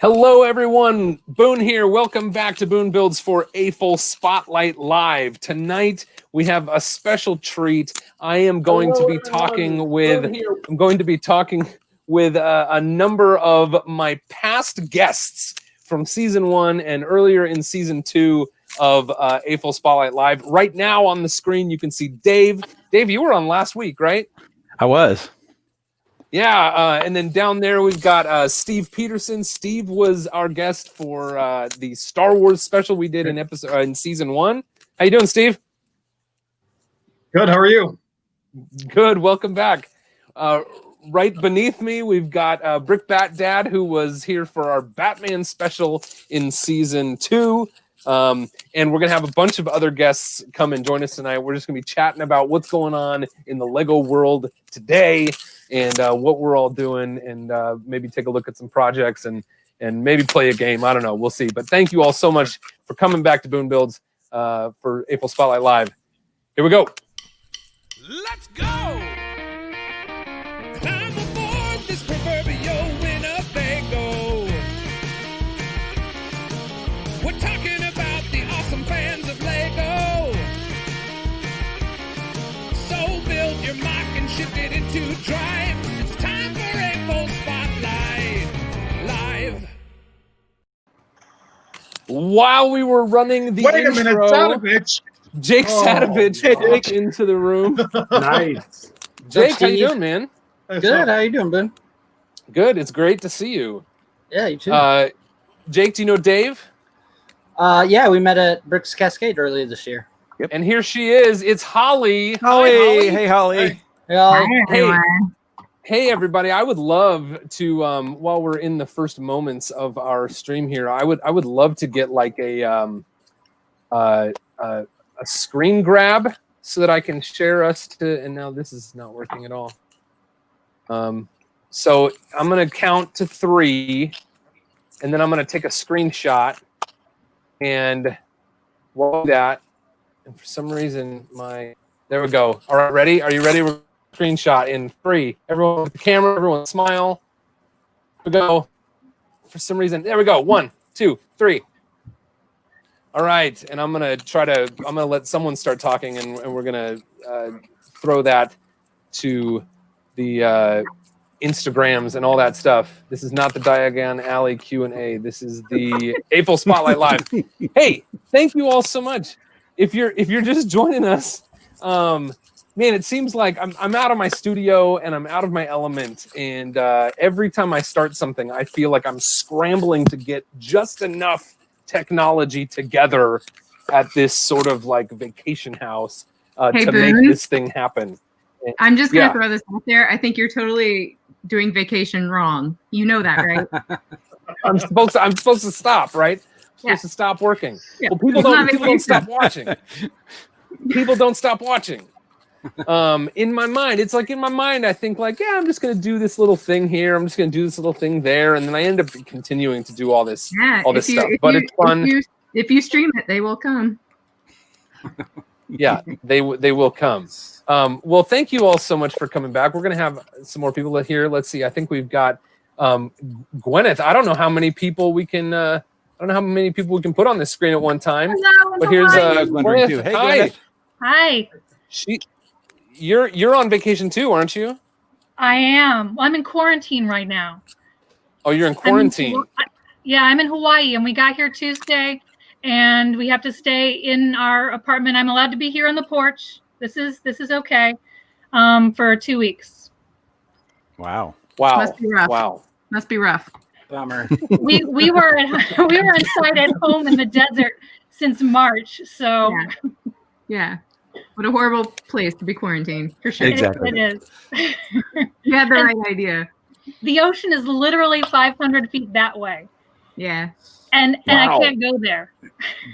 Hello, everyone. Boone here. Welcome back to Boone Builds for AFOL Spotlight Live. Tonight, we have a special treat. I am going to be talking with a number of my past guests from season 1 and earlier in season 2 of AFOL Spotlight Live. Right now on the screen, you can see Dave. Dave, you were on last week, right? I was. Yeah, and then down there we've got Steve Peterson. Steve was our guest for the Star Wars special we did in season 1. How you doing, Steve? Good. How are you? Good. Welcome back. Right beneath me, we've got Brickbat Dad, who was here for our Batman special in season 2. And we're going to have a bunch of other guests come and join us tonight. We're just going to be chatting about what's going on in the Lego world today and what we're all doing, and maybe take a look at some projects and maybe play a game. I don't know. We'll see. But thank you all so much for coming back to Boone Builds for AFOL Spotlight Live. Here we go. Let's go! Climb aboard this proverbial Winnebago. We're talking about the awesome fans of Lego. So build your mock and shift it into drive. It's time for AFOL Spotlight Live. While we were running the Wait a intro, minute, Sadovich. Jake Sadovich walked into the room. Nice. Jake, how you doing, man? Good. How you doing, Ben? Good. It's great to see you. Yeah, you too. Jake, do you know Dave? Yeah, we met at Bricks Cascade earlier this year. Yep. And here she is. It's Holly. Holly. Hi, Holly. Hey, Holly. Hey, Hey, everybody. I would love to, while we're in the first moments of our stream here, I would love to get like a screen grab so that I can share us to, and now this is not working at all. So I'm going to count to 3, and then I'm going to take a screenshot, and while that, and for some reason there we go. All right, ready? Are you ready? We're screenshot in 3. Everyone with the camera, everyone smile. Here we go. For some reason, there we go. 1, 2, 3. All right, and I'm gonna let someone start talking, and we're gonna throw that to the Instagrams and all that stuff. This is not the Diagon Alley Q&A. This is the AFOL Spotlight Live. Hey, thank you all so much. If you're just joining us, man, it seems like I'm out of my studio and I'm out of my element. And every time I start something, I feel like I'm scrambling to get just enough technology together at this sort of like vacation house to make this thing happen. I'm just gonna throw this out there. I think you're totally doing vacation wrong. You know that, right? I'm supposed to stop, right? I'm supposed to stop working. Yeah. Well, people don't stop watching. People don't stop watching. In my mind, I think like, yeah, I'm just gonna do this little thing here. I'm just gonna do this little thing there, and then I end up continuing to do all this stuff. But it's fun. If you stream it, they will come. Yeah, they will come. Well, thank you all so much for coming back. We're gonna have some more people here. Let's see. I think we've got Gwyneth. I don't know how many people we can. I don't know how many people we can put on this screen at one time. Hello, but here's Gwyneth too. Hey, Gwyneth. Hi. You're on vacation too, aren't you? I am. Well, I'm in quarantine right now. Oh, you're in quarantine. I'm in Hawaii, and we got here Tuesday, and we have to stay in our apartment. I'm allowed to be here on the porch. This is okay. For 2 weeks. Wow. Must be rough. Wow. Must be rough. Bummer. We were inside at home in the desert since March. So Yeah. What a horrible place to be quarantined, for sure. Exactly. It is. You had the right idea. The ocean is literally 500 feet that way. Yeah. And I can't go there.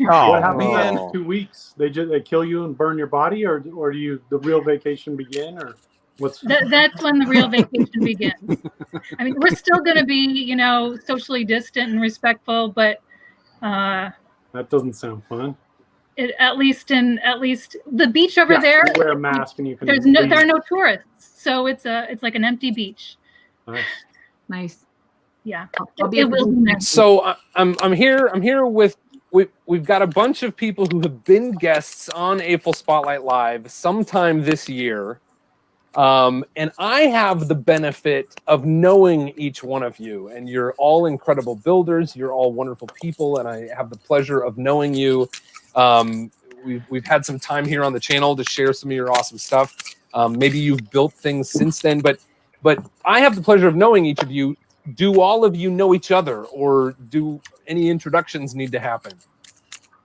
Oh, What happens man. in 2 weeks? They kill you and burn your body, or do the real vacation begin, or what's? That's when the real vacation begins. I mean, we're still going to be, socially distant and respectful, but That doesn't sound fun. At least the beach over there. You wear a mask and you can. There are no tourists, so it's like an empty beach. Nice. Nice. Yeah. I'll be It at will the- be next. So I'm here with we've got a bunch of people who have been guests on AFOL Spotlight Live sometime this year. And I have the benefit of knowing each one of you, and you're all incredible builders. You're all wonderful people, and I have the pleasure of knowing you. We've had some time here on the channel to share some of your awesome stuff. Maybe you've built things since then, but I have the pleasure of knowing each of you. Do all of you know each other, or do any introductions need to happen?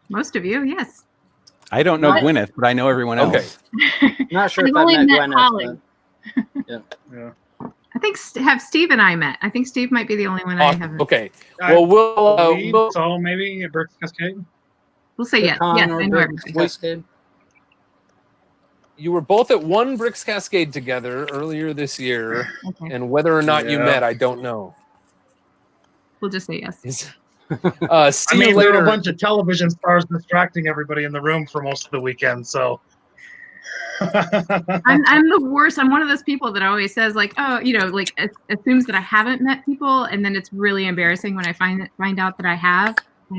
Most of you, yes. I don't know What? Gwyneth, but I know everyone Okay. else. Not sure I've if I only met met Gwyneth. Holly. I think have Steve and I met. I think Steve might be the only one I Awesome. haven't. Okay. I Well, believe we'll so maybe at Bricks Cascade. We'll say yes. Con Yes, or I know Bricks everybody. Cascade. you were both at one Bricks Cascade together earlier this year, Okay. and whether or not you Yeah. met, I don't know. We'll just say yes. See I mean, you there were later. a bunch of television stars distracting everybody in the room for most of the weekend. So I'm the worst. I'm one of those people that always says like, oh, like assumes that I haven't met people, and then it's really embarrassing when I find out that I have.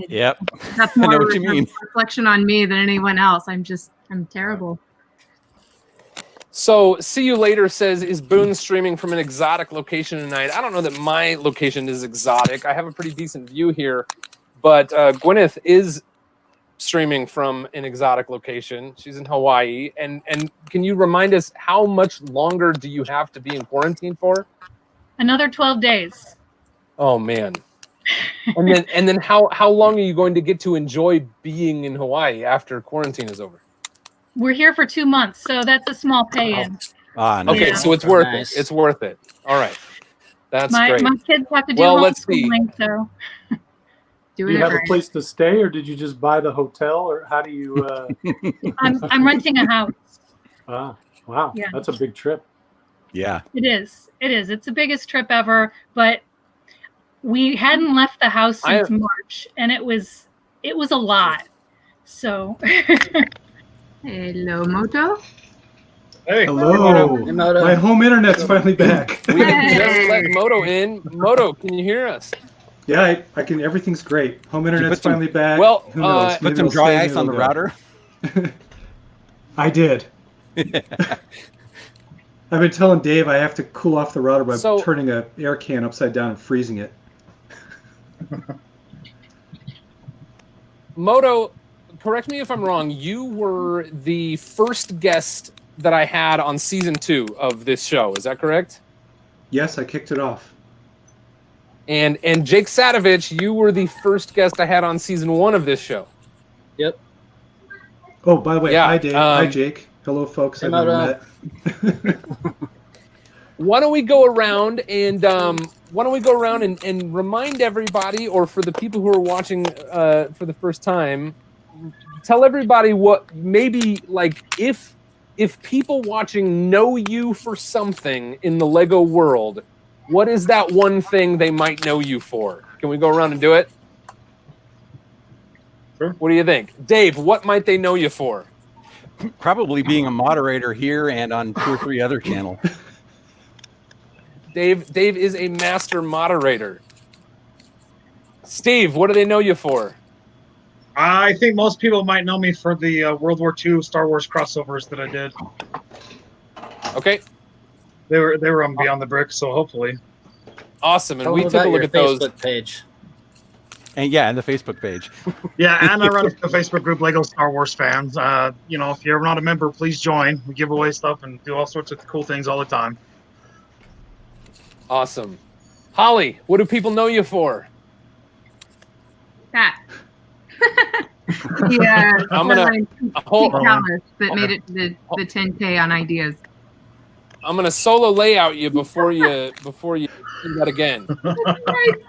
Yep. That's I more know of what you a mean. reflection on me than anyone else. I'm terrible. So, see you later says, is Boone streaming from an exotic location tonight? I don't know that my location is exotic. I have a pretty decent view here, but Gwyneth is streaming from an exotic location. She's in Hawaii. And can you remind us, how much longer do you have to be in quarantine for? Another 12 days. Oh man. And then how long are you going to get to enjoy being in Hawaii after quarantine is over? We're here for 2 months, so that's a small pay-in. Ah, nice. Okay, Yeah. so it's worth Nice. it. It's worth it. All right. That's My great. kids have to do Well, let's see. homeschooling, so Do Do you have whatever. a place to stay, or did you just buy the hotel, or how do you? I'm renting a house. Wow, Yeah. that's a big trip. Yeah. It is. It's the biggest trip ever, but we hadn't left the house since March, and it was a lot. So Hello, Moto. hey, Hello, Hey, Moto. my home internet's finally back. We have just Hey. let Moto in. Moto, can you hear us? Yeah, I can. Everything's great. Home internet's put some- finally back. Well, Who knows? put Put Maybe some it'll dry stay, ice maybe on the it'll go. router. I did. I've been telling Dave I have to cool off the router by So- turning a air can upside down and freezing it. Moto, correct me if I'm wrong. You were the first guest that I had on season 2 of this show. Is that correct? Yes, I kicked it off. And Jake Sadovich, you were the first guest I had on season 1 of this show. Yep. Oh, by the way, Yeah, hi Dave. Hi Jake. Hello, folks. Hey, I've never Moto. met. Why don't we go around and remind everybody, or for the people who are watching for the first time, tell everybody what maybe, like, if people watching know you for something in the Lego world, what is that one thing they might know you for? Can we go around and do it? Sure. What do you think? Dave, what might they know you for? Probably being a moderator here and on 2 or 3 other channels. Dave is a master moderator. Steve, what do they know you for? I think most people might know me for the World War II Star Wars crossovers that I did. Okay, They were on Beyond the Bricks, so hopefully. awesome. And Tell we them took about a look your at those. Facebook page. And yeah, and the Facebook page. Yeah, and I run a Facebook group, Lego Star Wars fans. If you're not a member, please join. We give away stuff and do all sorts of cool things all the time. Awesome. Holly, what do people know you for? That. Yeah. I'm gonna- hold- Palace that made it to the 10K on ideas. I'm gonna solo layout you before you do that again. Right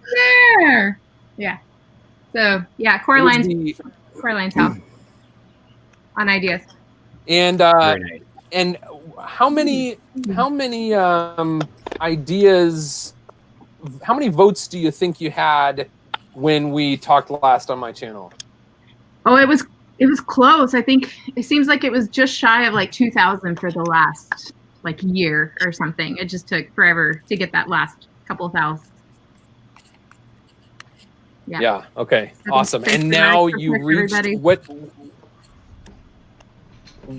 there. Yeah. So yeah, Who's the- Coraline's house on ideas. And Very nice. and how many ideas, how many votes do you think you had when we talked last on my channel? Oh, it was close. I think it seems like it was just shy of like 2,000 for the last like year or something. It just took forever to get that last couple thousand. Yeah. Okay. Awesome. Thanks And for now that. you Perfect, reached everybody. what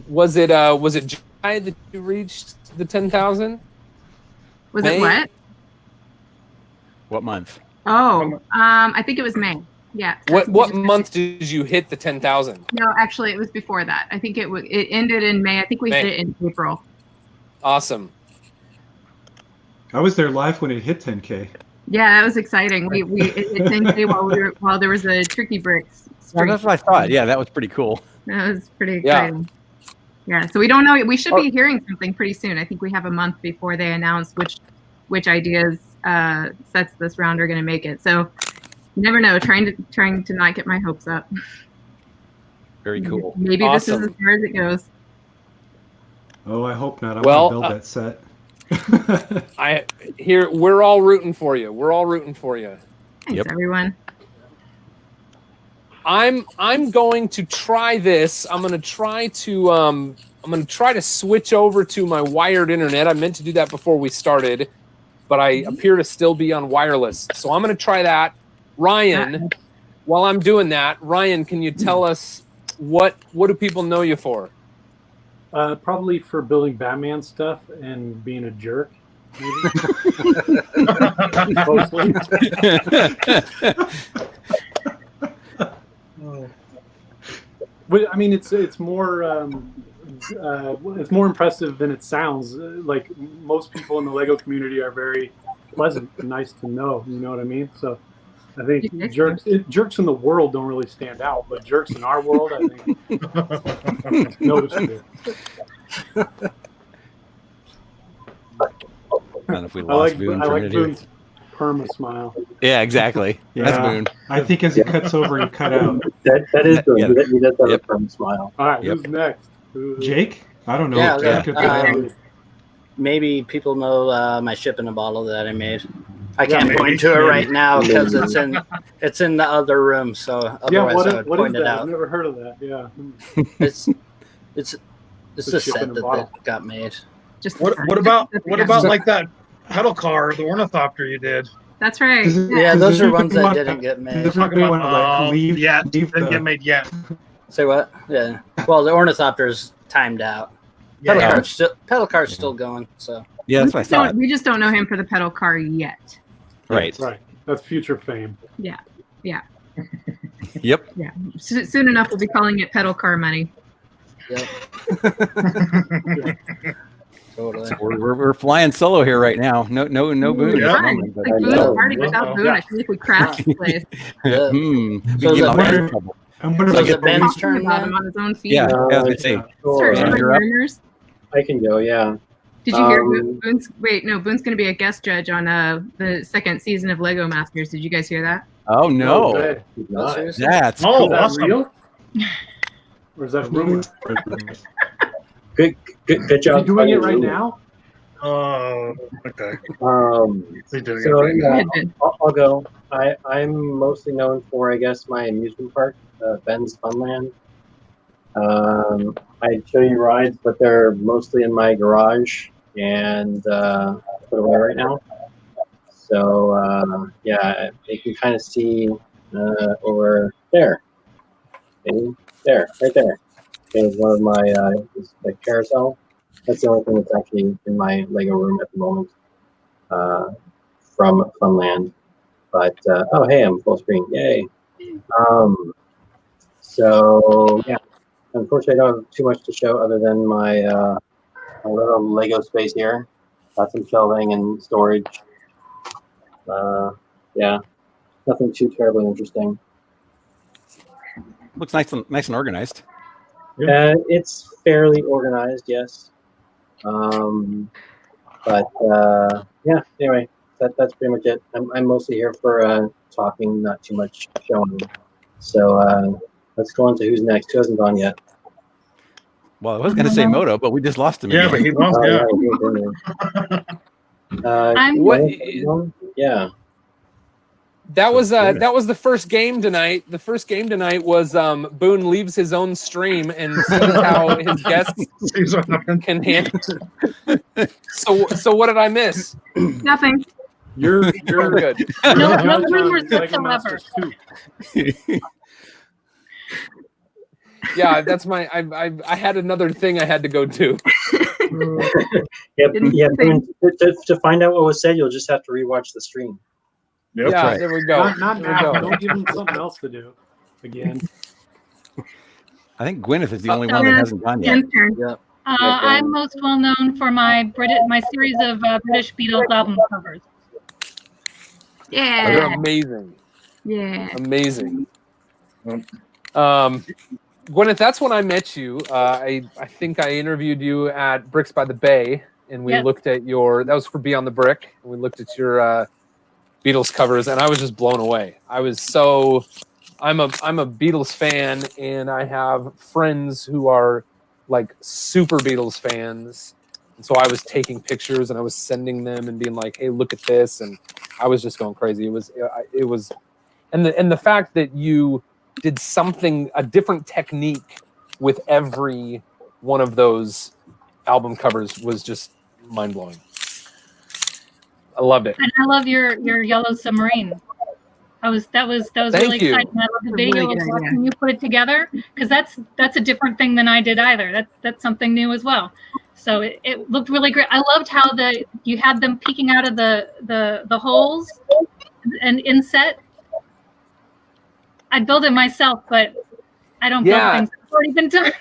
was it? Was it July that you reached the 10,000? Was May? it what? What month? Oh, I think it was May. Yeah. I think What it was May. month did you hit the 10,000? No, actually, it was before that. I think it ended in May. I think we hit May. it in April. Awesome. I was there live when it hit 10K. Yeah, that was exciting. We it hit 10K while there was a Tricky Bricks. Well, that's what I thought. Yeah, that was pretty cool. That was pretty Yeah. exciting. Yeah. So we don't know. We should be hearing something pretty soon. I think we have a month before they announce which ideas sets this round are going to make it. So you never know. Trying to not get my hopes up. Very cool. Maybe this is Awesome. as far as it goes. Oh, I hope not. I Well, want to build that set. We're all rooting for you. We're all rooting for you. Thanks, Yep. everyone. I'm going to try this. I'm going to try to switch over to my wired internet. I meant to do that before we started, but I appear to still be on wireless. So I'm going to try that. Ryan, while I'm doing that, Ryan, can you tell us what do people know you for? Probably for building Batman stuff and being a jerk. Maybe. Mostly. But I mean, it's more impressive than it sounds. Like most people in the Lego community are very pleasant and nice to know. You know what I mean? So I think jerks in the world don't really stand out, but jerks in our world, I think, it's noticeable. I don't know if we lost Boone I for a like minute here. Boone's perma smile. Yeah, exactly. That's Boone. I think as it cuts over, you cut out. That is good. Yeah. He does have Yep. a firm smile. All right, Yep. who's next? Jake? I don't know. Yeah, if Jake could maybe people know my ship in a bottle that I made. I can't maybe. point to it right now because it's in the other room. So Yeah, otherwise I would what is point it that? I've out. never heard of that. Yeah. It's The the ship in set a that bottle. got made. Just What about like that pedal car, the ornithopter you did? That's right. Yeah, those are ones that Does didn't get made. Talking want to about leave didn't the- get made yet. Say what? Yeah. Well, the ornithopter's timed out. Pedal Yeah. car's still going. So Yeah, that's what I thought. We just don't know him for the pedal car yet. Right. Right. That's future fame. Yeah. Yep. Yeah. Soon enough, we'll be calling it pedal car money. yep. Totally. So we're flying solo here right now. No Boone. Yeah. at the Fun. moment, It's but- like Boone's party without Boone. Yeah. I feel like we crashed the place. Yeah. We So is get it out Ben? of trouble. I'm wondering So if is it Ben's Talking turn about then? him on his own feet. Yeah, I was gonna say. Sorry, Ben, everybody you're up. learners. I can go, yeah. Did you hear Boone's? Wait, no, Boone's going to be a guest judge on the second season of Lego Masters. Did you guys hear that? Oh no, Okay. He's not. Seriously? that's Oh, Is that awesome. real? Or is that rumor? Good Is job. he doing it right now? Oh, okay. He's doing So it. yeah, Good, good. I'll go. I'm mostly known for, I guess, my amusement park, Ben's Funland. I'd show you rides, but they're mostly in my garage and put away right now. So yeah, you can kind of see over there. Okay, there, right there. Is one of my is the carousel. That's the only thing that's actually in my Lego room at the moment from Funland. But oh hey, I'm full screen, yay! So yeah, unfortunately, I don't have too much to show other than my my little Lego space here. Got some shelving and storage. Yeah, nothing too terribly interesting. looks nice and organized. It's fairly organized, yes. But yeah, anyway, that's pretty much it. I'm mostly here for talking, not too much showing. So let's go on to who's next. Who hasn't gone yet? Well, I was gonna say Moto, but we just lost him. Yeah, again. but he lost. Oh, Yeah. I'm- Yeah. That was the first game tonight. The first game tonight was Boone leaves his own stream and sees how his guests Seems what happened. can handle. So what did I miss? Nothing. You're good. No judge on rumors Lego whatsoever. Masters 2. Yeah, that's my. I had another thing I had to go to. To find out what was said, you'll just have to rewatch the stream. Yep. Yeah, right. there we go. Not There we now. go. Don't give him something else to do. Again. I think Gwyneth is the only one that hasn't gone yet. Jen's turn. Yep. I'm most well known for my series of British Beatles album covers. They're Yeah. amazing. Yeah. Amazing. Gwyneth, that's when I met you. I think I interviewed you at Bricks by the Bay, and we Yes. looked at that was for Beyond the Brick, and we looked at your Beatles covers, and I was just blown away. I'm a Beatles fan, and I have friends who are like super Beatles fans. And so I was taking pictures and I was sending them and being like, "Hey, look at this." And I was just going crazy. It was and the fact that you did a different technique with every one of those album covers was just mind-blowing. I loved it. And I love your Yellow Submarine. That was Thank really you. exciting. I love the video Really of good watching you put it together, because that's a different thing than I did either. That's something new as well. So it looked really great. I loved how you had them peeking out of the holes and inset. I'd build it myself, but I don't build things that's already been done.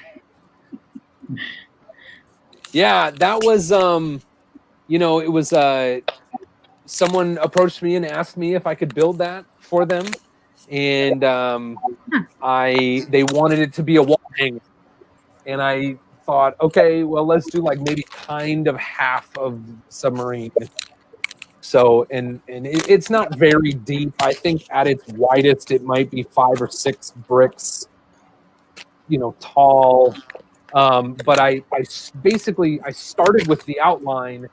Yeah, that was it was someone approached me and asked me if I could build that for them, and they wanted it to be a wall hanger, and I thought, okay, well, let's do like maybe kind of half of submarine. So and it's not very deep. I think at its widest it might be 5 or 6 bricks, tall. But I basically started with the outline,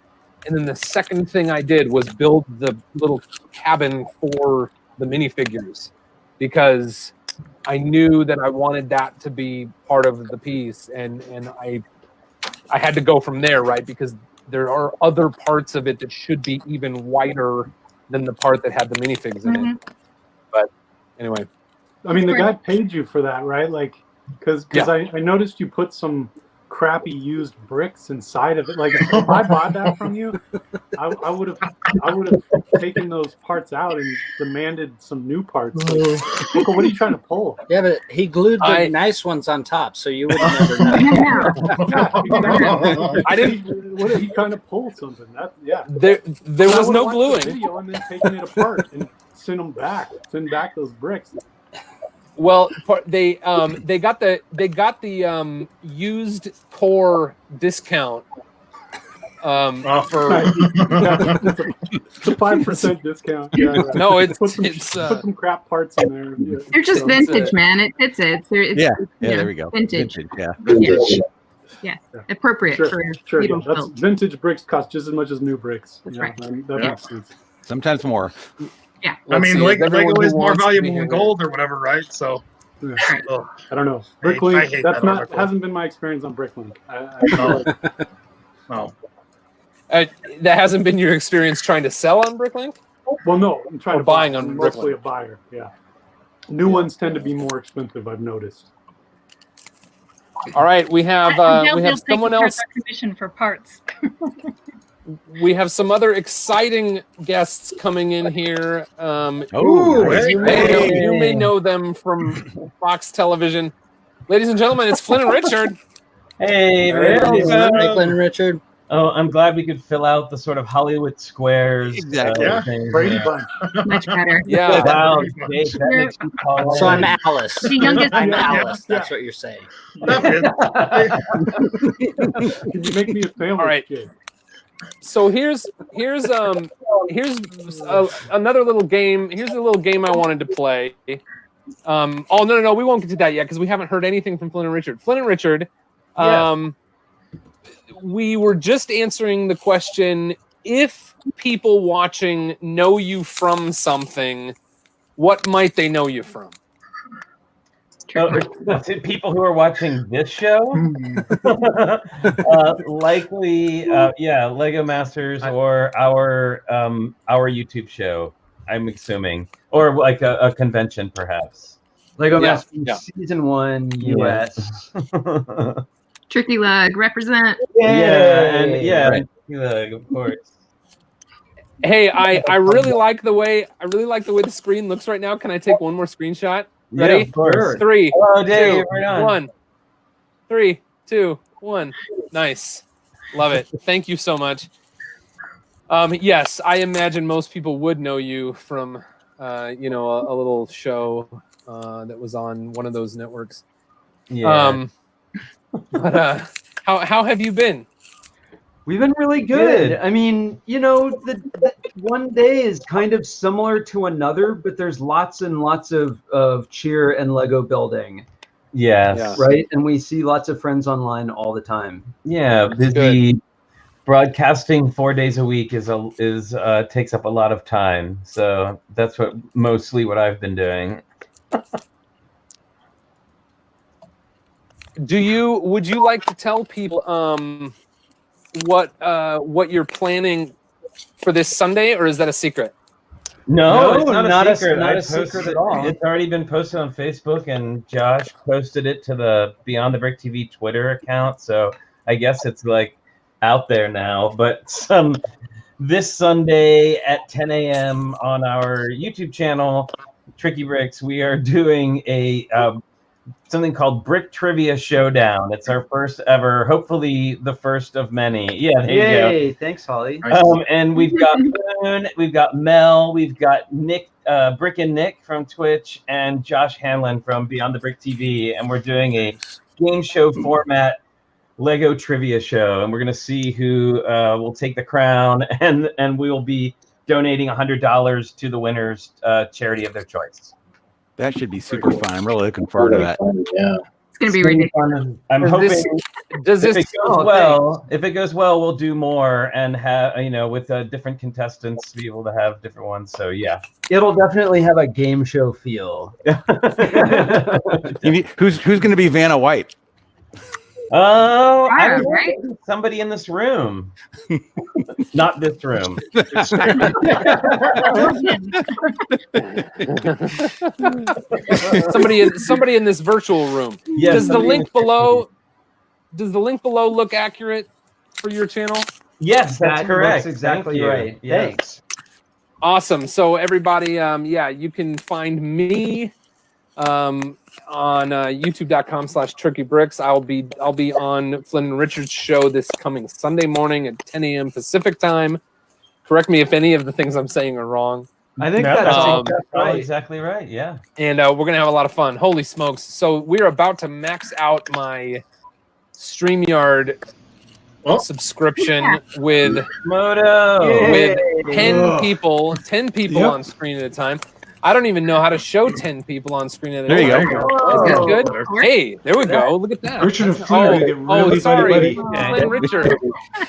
and then the second thing I did was build the little cabin for the minifigures, because I knew that I wanted that to be part of the piece, and I had to go from there, right? Because there are other parts of it that should be even wider than the part that had the minifigs in it. But anyway, I mean, the guy paid you for that, right? Like, because I noticed you put some crappy used bricks inside of it. Like, if I bought that from you, I would have taken those parts out and demanded some new parts. Like, Uncle, what are you trying to pull? Yeah, but he glued the nice ones on top, so you would never know. I didn't. What did he trying to pull something? There was no gluing. The video and then taking it apart and send back those bricks. Well, they got the used core discount for it's a 5% discount. Yeah. No, it's put some crap parts in there. Yeah. They're just vintage, man. It fits it. There we go. Vintage. Yeah. Appropriate for Beatles That's build. vintage bricks cost just as much as new bricks. That's right. That makes sense. Sometimes more. Yeah. I mean, Lego is more valuable than here. gold or whatever, right? So, I don't know. I Bricklink, hate that's that not article. hasn't been my experience on Bricklink. That hasn't been your experience trying to sell on Bricklink? Well, no, I'm trying Or to buying buy. on I'm mostly Bricklink. a buyer. Yeah. New ones tend to be more expensive, I've noticed. All right, we have someone else. Commission for parts. We have some other exciting guests coming in here. You may know them from Fox Television. Ladies and gentlemen, it's Flynn and Richard. Hey, Franklin and Richard. Oh, I'm glad we could fill out the sort of Hollywood squares. Exactly. Thing. Brady Bunch. Much better. Yeah. Wow, Jake, that makes you call So I'm in. Alice. The youngest. I'm Alice. That's what you're saying. Can you make me a sandwich? All right. Jake? So here's another little game. Here's a little game I wanted to play. No, we won't get to that yet because we haven't heard anything from Flynn and Richard. Flynn and Richard, we were just answering the question: if people watching know you from something, what might they know you from? To people who are watching this show, likely, Lego Masters or our YouTube show. I'm assuming, or like a convention, perhaps. Lego Yeah, Masters Season 1 US. Tricky Lug, represent. Right. Of course. Hey, I really like the way the screen looks right now. Can I take one more screenshot? Ready? Yeah, of course. 3, Hello, Dave. 2, Right on. 1. 3, 2, 1. Nice. Love it. Thank you so much. Yes, I imagine most people would know you from a little show that was on one of those networks. Yeah. But how have you been? We've been really good. I mean, the one day is kind of similar to another, but there's lots and lots of cheer and Lego building. Yes. Yeah. Right? And we see lots of friends online all the time. Yeah. The broadcasting 4 days a week is takes up a lot of time. So that's mostly what I've been doing. Would you like to tell people what you're planning for this Sunday, or is that a secret? No, it's not a secret. Not a secret at all. It's already been posted on Facebook, and Josh posted it to the Beyond the Brick TV Twitter account. So I guess it's like out there now. But this Sunday at 10 a.m. on our YouTube channel, Tricky Bricks, we are doing something called Brick Trivia Showdown. It's our first ever, hopefully the first of many. Yeah, there Yay! you go. Thanks, Holly. And we've got Boone, we've got Mel, we've got Nick, Brick and Nick from Twitch, and Josh Hanlon from Beyond the Brick TV, and we're doing a game show format Lego trivia show, and we're gonna see who will take the crown, and we will be donating $100 to the winner's charity of their choice. That should be super fun. I'm really looking forward to that. Yeah. It's going to be ridiculous. I'm hoping If it goes well, we'll do more and have, with different contestants, be able to have different ones. So yeah, It'll definitely have a game show feel. Who's going to be Vanna White? Oh, I don't know. Right? Somebody in this room. Not this room. somebody in this virtual room. Yes, Does the link below look accurate for your channel? Yes, that's correct. That's exactly Thank you. right. Yes. Thanks. Awesome. So everybody, you can find me on youtube.com/trickybricks. I'll be on Flynn and Richard's show this coming Sunday morning at 10 a.m. Pacific time. Correct me if any of the things I'm saying are wrong. I think that's exactly right. Yeah. And we're going to have a lot of fun. Holy smokes. So we're about to max out my StreamYard subscription with Moto. With 10 people on screen at a time. I don't even know how to show 10 people on screen at a time. There you go. Is that good? Hey, there we go. Look at that. Richard and Flynn are gonna get really sorry. buddy-buddy. Flynn, Richard.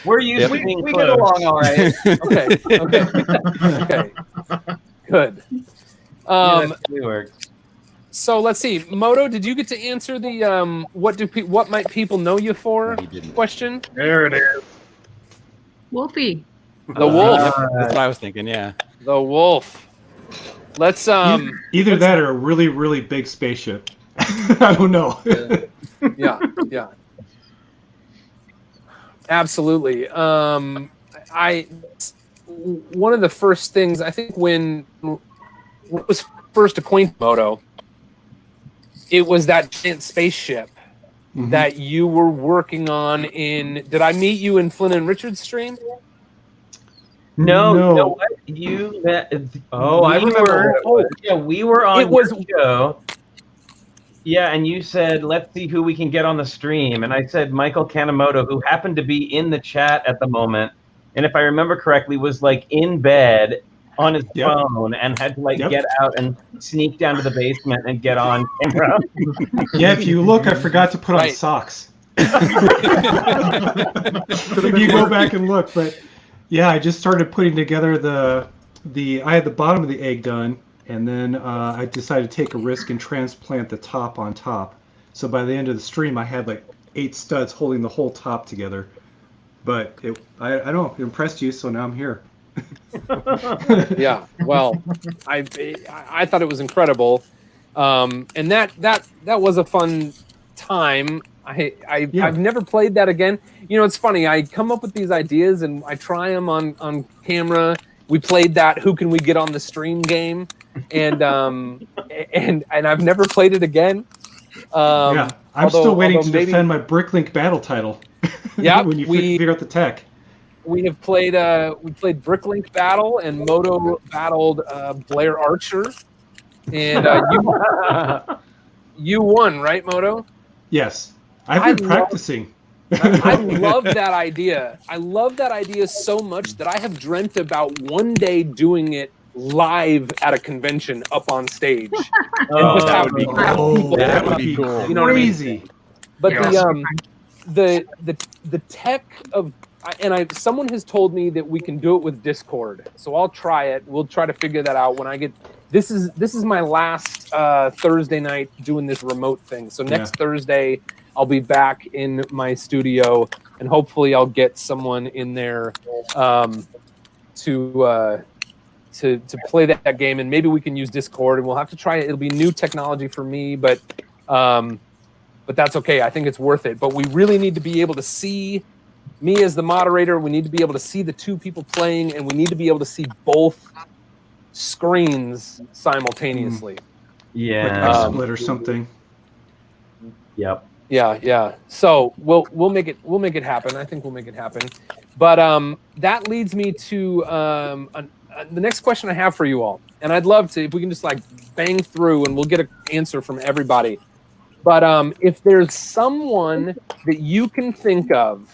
We're used to being We close. get along all right. Okay. Good. So let's see. Moto, did you get to answer the what might people know you for question? There it is. Wolfie. The wolf. That's what I was thinking. Yeah. The wolf. Let's either that or a really, really big spaceship. I don't know. Yeah. Absolutely. One of the first things I think when I was first acquainted with Moto, it was that giant spaceship that you were working on in. Did I meet you in Flynn and Richard's stream? No, No. you know what? I remember. We were on It was- your show. Yeah, and you said, let's see who we can get on the stream. And I said Michael Kanemoto, who happened to be in the chat at the moment, and if I remember correctly, was like in bed on his phone and had to get out and sneak down to the basement and get on camera. Yeah, if you look, I forgot to put on socks. If you go back and look, but yeah, I just started putting together I had the bottom of the egg done, and then I decided to take a risk and transplant the top on top. So by the end of the stream, I had like 8 studs holding the whole top together. But I don't know, it impressed you, so now I'm here. Yeah, well, I thought it was incredible, and that was a fun time. I've never played that again. You know, it's funny. I come up with these ideas and I try them on camera. We played that "Who Can We Get on the Stream" game, and I've never played it again. Yeah, I'm still waiting to defend my Bricklink battle title. Yeah, when you figure out the tech. We have played Bricklink Battle, and Moto battled Blair Archer, and you won, right, Moto? Yes, I've been practicing. I love that idea. I love that idea so much that I have dreamt about one day doing it live at a convention up on stage. That would be cool. That would be cool. You know what I mean? Crazy. But the tech of someone has told me that we can do it with Discord, so I'll try it. We'll try to figure that out when I get. This is my last Thursday night doing this remote thing. So next Thursday I'll be back in my studio, and hopefully I'll get someone in there to play that game, and maybe we can use Discord, and we'll have to try it. It'll be new technology for me, but that's okay. I think it's worth it. But we really need to be able to see me as the moderator. We need to be able to see the two people playing, and we need to be able to see both screens simultaneously. Yeah, like split or something. Yep. Yeah. So we'll make it happen. I think we'll make it happen. But that leads me to the next question I have for you all, and I'd love to, if we can just like bang through, and we'll get an answer from everybody. But if there's someone that you can think of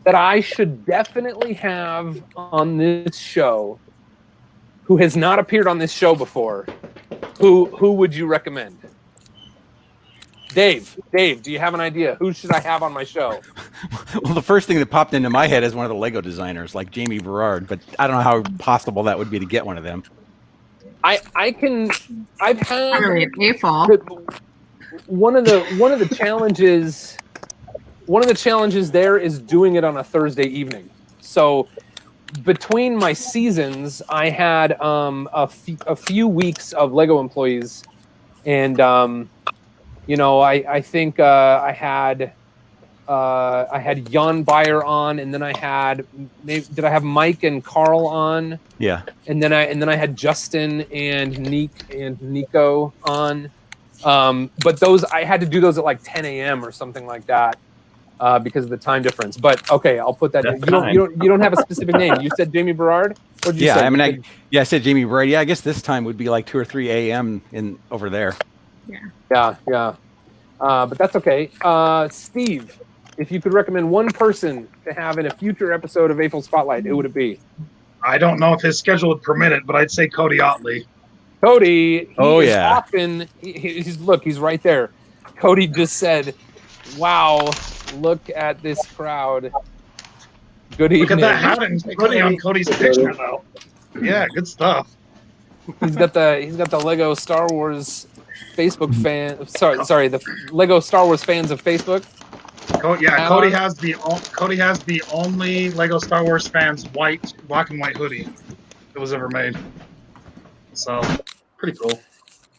that I should definitely have on this show, who has not appeared on this show before, who would you recommend? Dave, do you have an idea? Who should I have on my show? Well, the first thing that popped into my head is one of the Lego designers, like Jamie Berard, but I don't know how possible that would be to get one of them. I've had AFOL. One of the challenges there is doing it on a Thursday evening. So between my seasons, I had a few weeks of Lego employees, and I think I had Jan Bayer on, and then I had did I have Mike and Carl on? Yeah. And then I had Justin and Nico on. But those I had to do those at like 10 a.m. or something like that because of the time difference. But okay, I'll put that. You don't have a specific name. You said Jamie Berard. What did you say? I mean, I said Jamie Berard. Yeah, I guess this time would be like 2 or 3 a.m. in over there. Yeah. But that's okay. Steve, if you could recommend one person to have in a future episode of AFOL Spotlight, who would it be? I don't know if his schedule would permit it, but I'd say Cody Otley. Cody, he's right there. Cody just said, "Wow, look at this crowd." Good evening. Look at that hat and Cody on Cody's picture though. Yeah, good stuff. He's got the Lego Star Wars Facebook fan. Sorry, the Lego Star Wars fans of Facebook. Cody has the only Lego Star Wars fans black and white hoodie that was ever made. So pretty cool.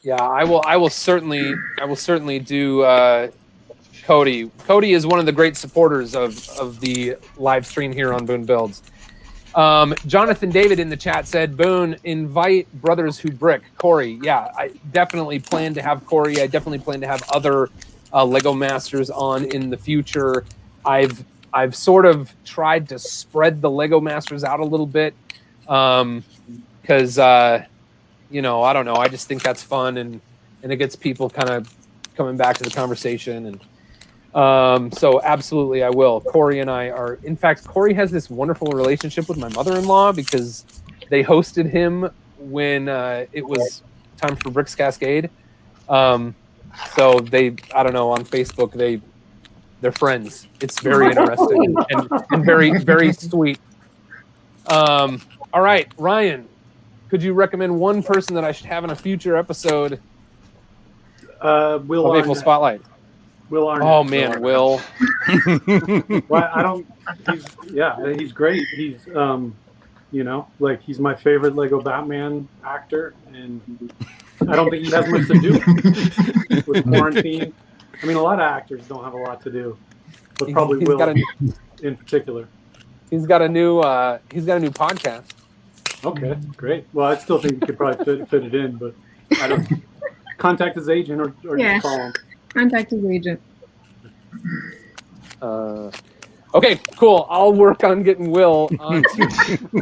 Yeah, I will certainly do Cody. Cody is one of the great supporters of the live stream here on Boone Builds. Jonathan David in the chat said, Boone, invite Brothers Who Brick. Corey, yeah, I definitely plan to have Corey. I definitely plan to have other Lego Masters on in the future. I've sort of tried to spread the Lego Masters out a little bit because I don't know. I just think that's fun, and it gets people kind of coming back to the conversation. And so absolutely I will. Corey and I are, in fact, Corey has this wonderful relationship with my mother-in-law because they hosted him when it was time for Bricks Cascade. So I don't know, on Facebook, they're friends. It's very interesting and very, very sweet. All right, Ryan, could you recommend one person that I should have in a future episode Will of AFOL Arnett. Spotlight? Will Arnett. Oh man, Will. Well, I don't. He's great. He's like he's my favorite Lego Batman actor, and I don't think he has much to do with quarantine. I mean, a lot of actors don't have a lot to do, but probably He's Will got in particular. He's got a new podcast. Okay, great. Well, I still think you could probably fit it in, but I don't. Contact his agent or Yeah. just call him. Contact his agent. Okay, cool. I'll work on getting Will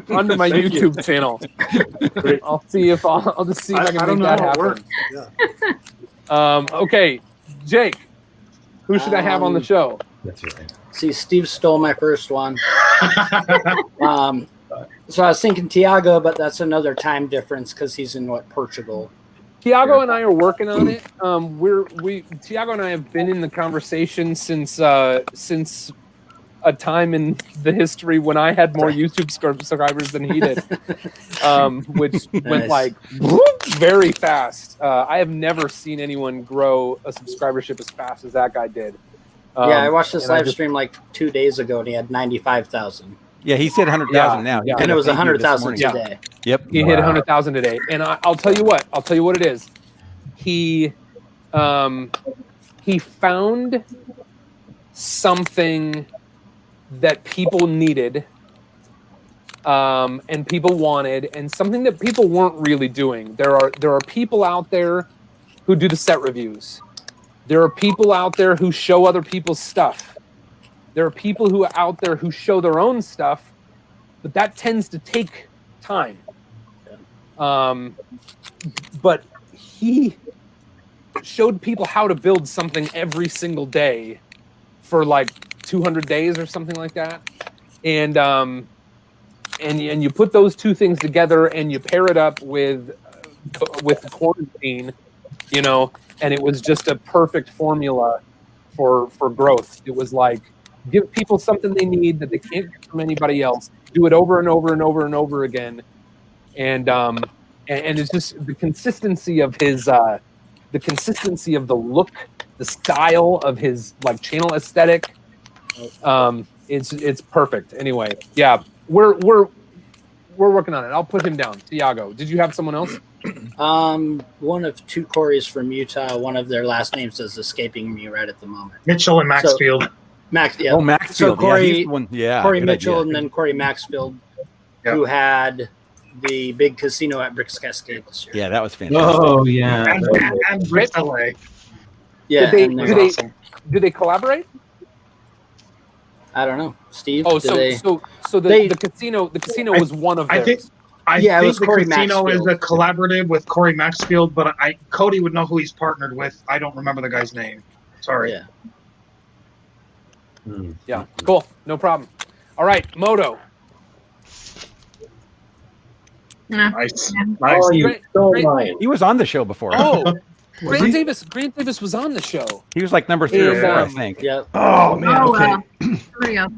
onto my Thank you. YouTube channel. Great. I'll see if I'll just see if I can don't make know that how it happen. works. Yeah. Okay, Jake, who should I have on the show? That's right. See, Steve stole my first one. So I was thinking Tiago, but that's another time difference because he's in Portugal. Tiago and I are working on it. Tiago and I have been in the conversation since a time in the history when I had more YouTube subscribers than he did, which went like whoop, very fast. I have never seen anyone grow a subscribership as fast as that guy did. Yeah, I watched this and I live just- stream like 2 days ago, and he had 95,000. Yeah, he said 100,000 now. Yeah. And it was 100,000 100,000 today. Yep. He hit 100,000 today, and I'll tell you what. I'll tell you what it is. He found something that people needed, and people wanted, and something that people weren't really doing. There are people out there who do the set reviews. There are people out there who show other people's stuff. There are people who are out there who show their own stuff, but that tends to take time. But he showed people how to build something every single day for like 200 days or something like that. And you put those two things together and you pair it up with the quarantine, and it was just a perfect formula for growth. It was like, give people something they need that they can't get from anybody else. Do it over and over and over and over again, and it's just the consistency of his, the consistency of the look, the style of his like channel aesthetic. It's perfect. Anyway, yeah, we're working on it. I'll put him down. Tiago, did you have someone else? One of two Corys from Utah. One of their last names is escaping me right at the moment. Mitchell and Maxfield. Yeah. Oh, Maxfield. So Corey, yeah, he's the one. Yeah, Corey good Mitchell idea. and then Corey Maxfield, Yeah. who had the big casino at Bricks Cascade this year. Yeah, that was fantastic. Oh yeah. And Bricks LA. Yeah. Did and they, then- do they, do they collaborate? I don't know, Steve. Oh, did so they- so they- the casino was one of I theirs. think Yeah, it think was the Corey casino is Maxfield. a collaborative with Corey Maxfield, but Cody would know who he's partnered with. I don't remember the guy's name. Sorry. Yeah. Yeah, cool, no problem. All right, Moto. Nice. Oh, Nice. you Great- stole great- mine. He was on the show before. Oh, Was Grant he? Davis was on the show. He was like number 3 or 4, I Yeah. think. Yeah. Oh man. Oh, Okay. Hurry up.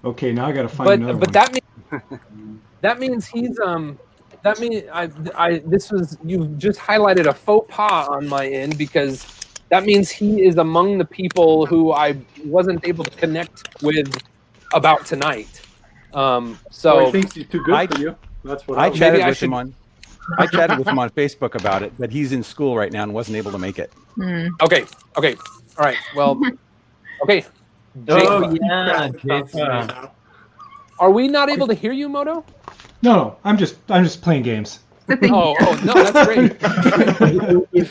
Okay. Now I got to find another But one. that means he's that means you've just highlighted a faux pas on my end, because that means he is among the people who I wasn't able to connect with about tonight. So So he thinks he's too good for you. That's what I was- chatted Maybe I with him should- on. I chatted with him on Facebook about it, but he's in school right now and wasn't able to make it. okay, all right, well, okay. Oh Jake, yeah. are we not able to hear you, Moto? No, I'm just playing games. Oh, no, that's great.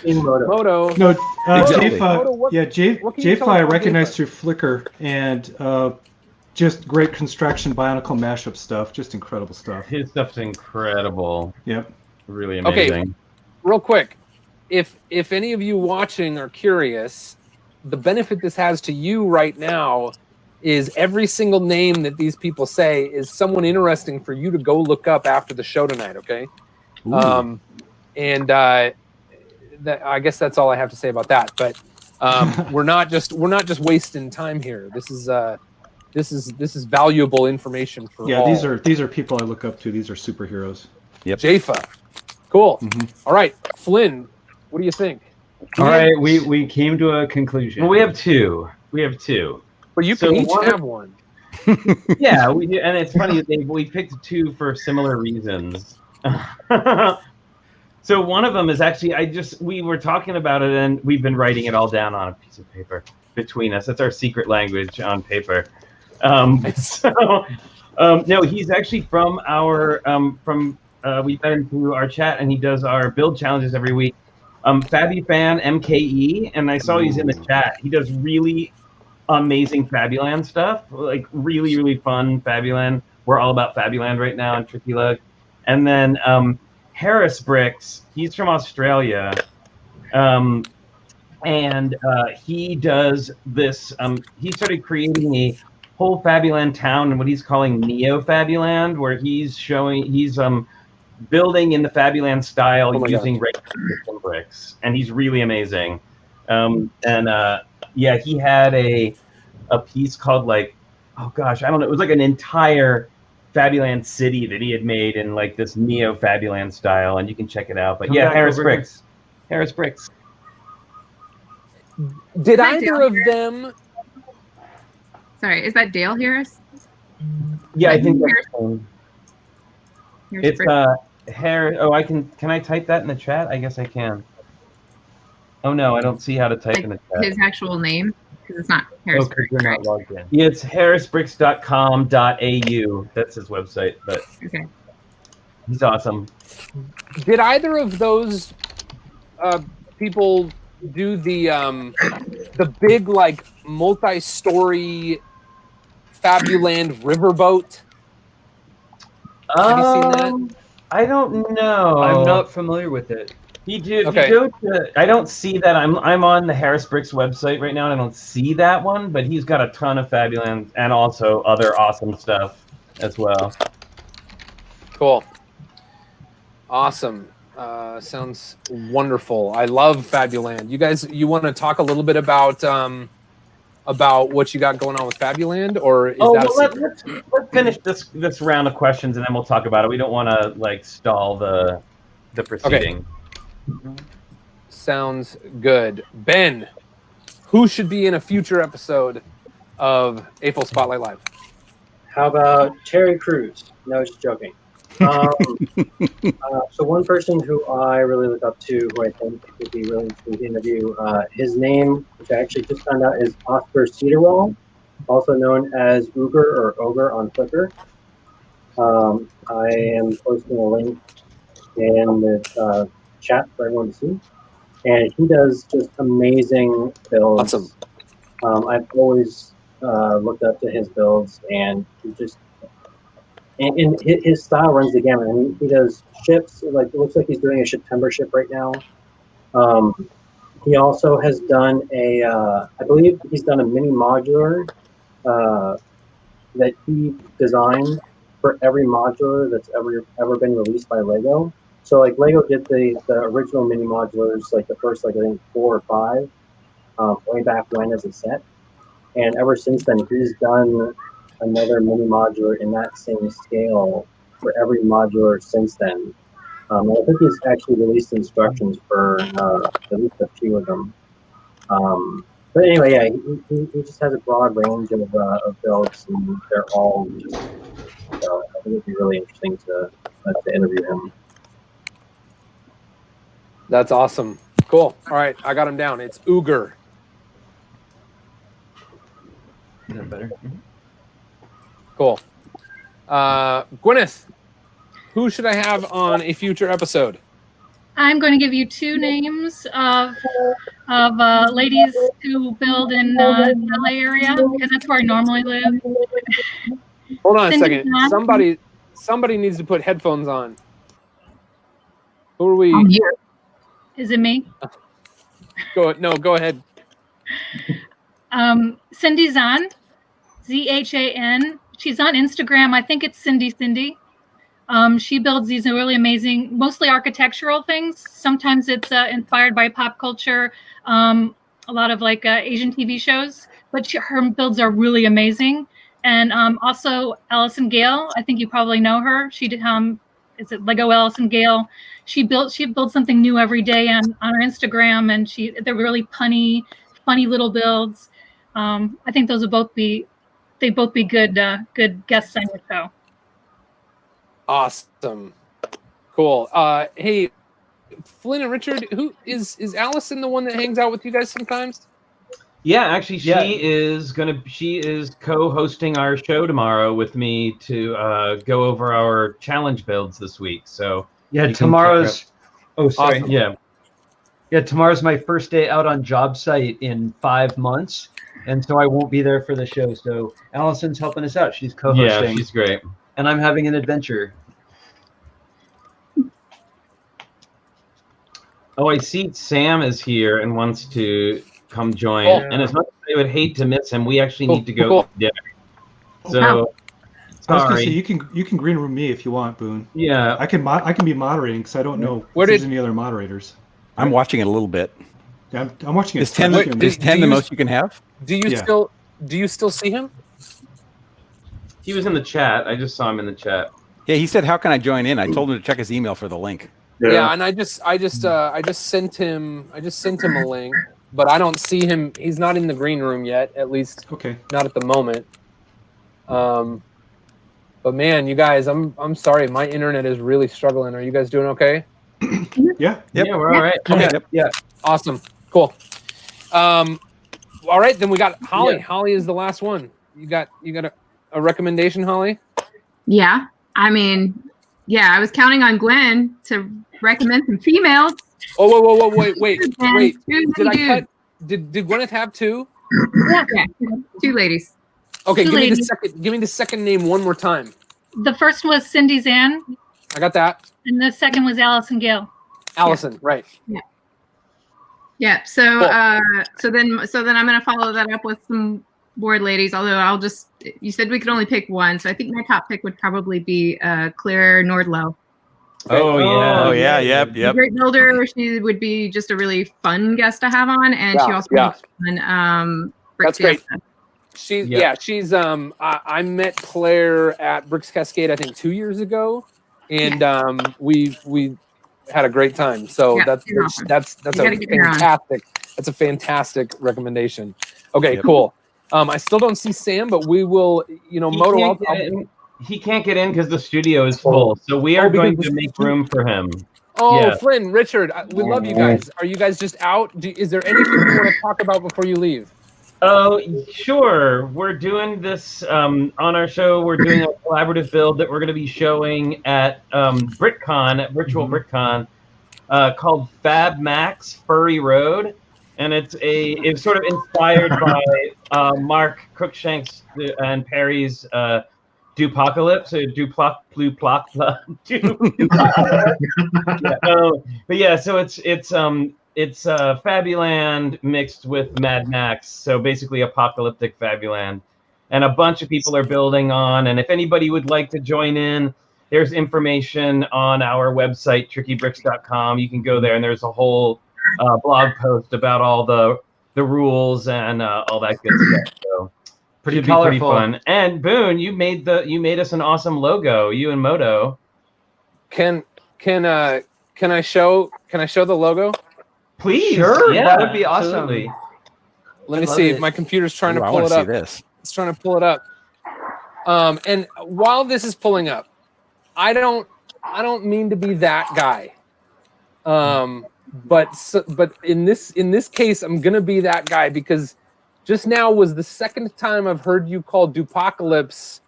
In Moto. Moto. No, Exactly. Moto, what yeah, can you tell JFly us I about recognized JFly? through Flickr, and just great construction, Bionicle mashup stuff, just incredible stuff. His stuff's incredible. Yep. Really Okay. amazing. Real quick, if any of you watching are curious, the benefit this has to you right now is every single name that these people say is someone interesting for you to go look up after the show tonight. Okay. I guess that's all I have to say about that. But we're not just wasting time here. This is valuable information for Yeah, all. these are people I look up to. These are superheroes. Yep. Jafa. Cool. Mhm. All right, Flynn, what do you think? All right, we came to a conclusion. Well, we have two. But you So can each one- have one. Yeah, we do, and it's funny we picked two for similar reasons. So one of them is actually we were talking about it and we've been writing it all down on a piece of paper between us. That's our secret language on paper. No, he's actually from our we've been into our chat and he does our build challenges every week. Fabufan MKE, and I saw he's in the chat. He does really amazing Fabuland stuff, like really, really fun Fabuland. We're all about Fabuland right now in Tricky Lug. And then Harris Bricks, he's from Australia. And he does this, he started creating a whole Fabuland town and what he's calling Neo Fabuland, where he's building in the Fabuland style using regular bricks. And he's really amazing. Yeah, he had a piece called like, oh gosh, I don't know. It was like an entire Fabuland city that he had made in like this Neo Fabuland style, and you can check it out. But yeah, Harris Bricks. Harris Bricks. Did either of them? Sorry, is that Dale Harris? Yeah, I think Harris? it's Harris. Oh, can I type that in the chat? I guess I can. Oh no, I don't see how to type in the chat. His actual name, because it's not Harris Oh, Bricks, you're right? not logged in. Yeah, it's harrisbricks.com.au. That's his website, but Okay. He's awesome. Did either of those people do the big like multi-story Fabuland riverboat? Have you seen that? I don't know. I'm not familiar with it. Okay. I don't see that. I'm on the Harris Bricks website right now, and I don't see that one. But he's got a ton of Fabuland and also other awesome stuff as well. Cool. Awesome. Sounds wonderful. I love Fabuland. You guys, you want to talk a little bit about what you got going on with Fabuland, or is let's finish this round of questions and then we'll talk about it. We don't want to like stall the proceeding. Okay. Sounds good. Ben, who should be in a future episode of AFOL Spotlight Live? How about Terry Crews? No, just joking. So one person who I really look up to, who I think would be really interesting to interview, his name, which I actually just found out, is Oscar Cedarwall, also known as Uger or Ogre on Flickr. I am posting a link in the chat for everyone to see. And he does just amazing builds. Awesome. I've always looked up to his builds, and he just and his style runs the gamut. I mean, he does ships. Like it looks like he's doing a September ship right now. He also has done I believe he's done a mini modular that he designed for every modular that's ever been released by Lego. So like Lego did the original mini modulars, like the first I think 4 or 5, way back when as a set, and ever since then he's done another mini modular in that same scale for every modular since then. I think he's actually released instructions for at least a few of them. But anyway, yeah, he just has a broad range of builds, and they're all just. I think it'd be really interesting to interview him. That's awesome. Cool. All right, I got him down. It's Uger. Is that better? Cool. Gwyneth, who should I have on a future episode? I'm going to give you 2 names of ladies who build in the LA area, because that's where I normally live. Hold on a Cindy second. Johnson. Somebody needs to put headphones on. Who are we? Is it me? Go ahead. Cindy Zahn, Zhan. She's on Instagram. I think it's Cindy. She builds these really amazing, mostly architectural things. Sometimes it's inspired by pop culture, a lot of like Asian TV shows. But her builds are really amazing. And also Allison Gale. I think you probably know her. She did is it Lego Allison Gale? She builds something new every day on her Instagram, and they're really funny little builds. I think they'd both be good guests on your show. Awesome. Cool. Hey, Flynn and Richard, who is Allison the one that hangs out with you guys sometimes? Yeah, actually, she is co-hosting our show tomorrow with me to go over our challenge builds this week. So tomorrow's. Oh, sorry. Awesome. Yeah, tomorrow's my first day out on job site in 5 months, and so I won't be there for the show. So Allison's helping us out. She's co-hosting. Yeah, she's great. And I'm having an adventure. Oh, I see Sam is here and wants to come join. And as much as I would hate to miss him, we actually need to go to dinner. So, I was gonna sorry. say you can green room me if you want, Boone. Yeah, I can be moderating because I don't know if there's any other moderators. I'm watching it a little bit. Yeah, I'm watching it. Is 10 the most you can have? Do you still see him? He was in the chat. I just saw him in the chat. Yeah, he said, "How can I join in?" I told him to check his email for the link. Yeah, and I just sent him a link, but I don't see him. He's not in the green room yet, at least. Okay. Not at the moment. But man, you guys, I'm sorry, my internet is really struggling. Are you guys doing okay? Yeah. Yep. Yeah, we're all right. Okay. Yep. Yeah. Awesome. Cool. All right, then we got Holly. Yeah. Holly is the last one. You got a recommendation, Holly? Yeah. I mean, yeah, I was counting on Gwen to recommend some females. Oh, whoa, wait. Did Gwyneth have two? Yeah, two ladies. Okay, give me the second name one more time. The first was Cindy Zan. I got that. And the second was Allison Gale. Allison, right. Yeah. Yeah. So cool. so then I'm gonna follow that up with some board ladies, although you said we could only pick one, so I think my top pick would probably be Claire Nordlow. Oh yeah, yep. Great builder. She would be just a really fun guest to have on, and she also makes fun. That's great. She's I met Claire at Bricks Cascade I think 2 years ago, and we had a great time. So that's a fantastic recommendation. Okay, cool. I still don't see Sam, but we will, Moto. He can't get in because the studio is full. So we are going to make room for him. Oh, yeah. Flynn, Richard, we love you guys. Are you guys just out? Is there anything you want to talk about before you leave? Oh, sure. We're doing this on our show. We're doing a collaborative build that we're going to be showing at BritCon, at Virtual BritCon, called Fab Max Furry Road. And it's sort of inspired by Mark Cruikshank's and Perry's Dupocalypse, but yeah, so it's Fabuland mixed with Mad Max, so basically apocalyptic Fabuland, and a bunch of people are building on. And if anybody would like to join in, there's information on our website trickybricks.com. You can go there, and there's a whole blog post about all the rules and all that good stuff. So pretty fun. And Boone, you made us an awesome logo. You and Moto. Can I show the logo? Please. Sure. Yeah, that would be awesome. Absolutely. Let me see. My computer's trying to pull it up. It's trying to pull it up. And while this is pulling up, I don't mean to be that guy. But in this case, I'm gonna be that guy because just now was the second time I've heard you call Dupocalypse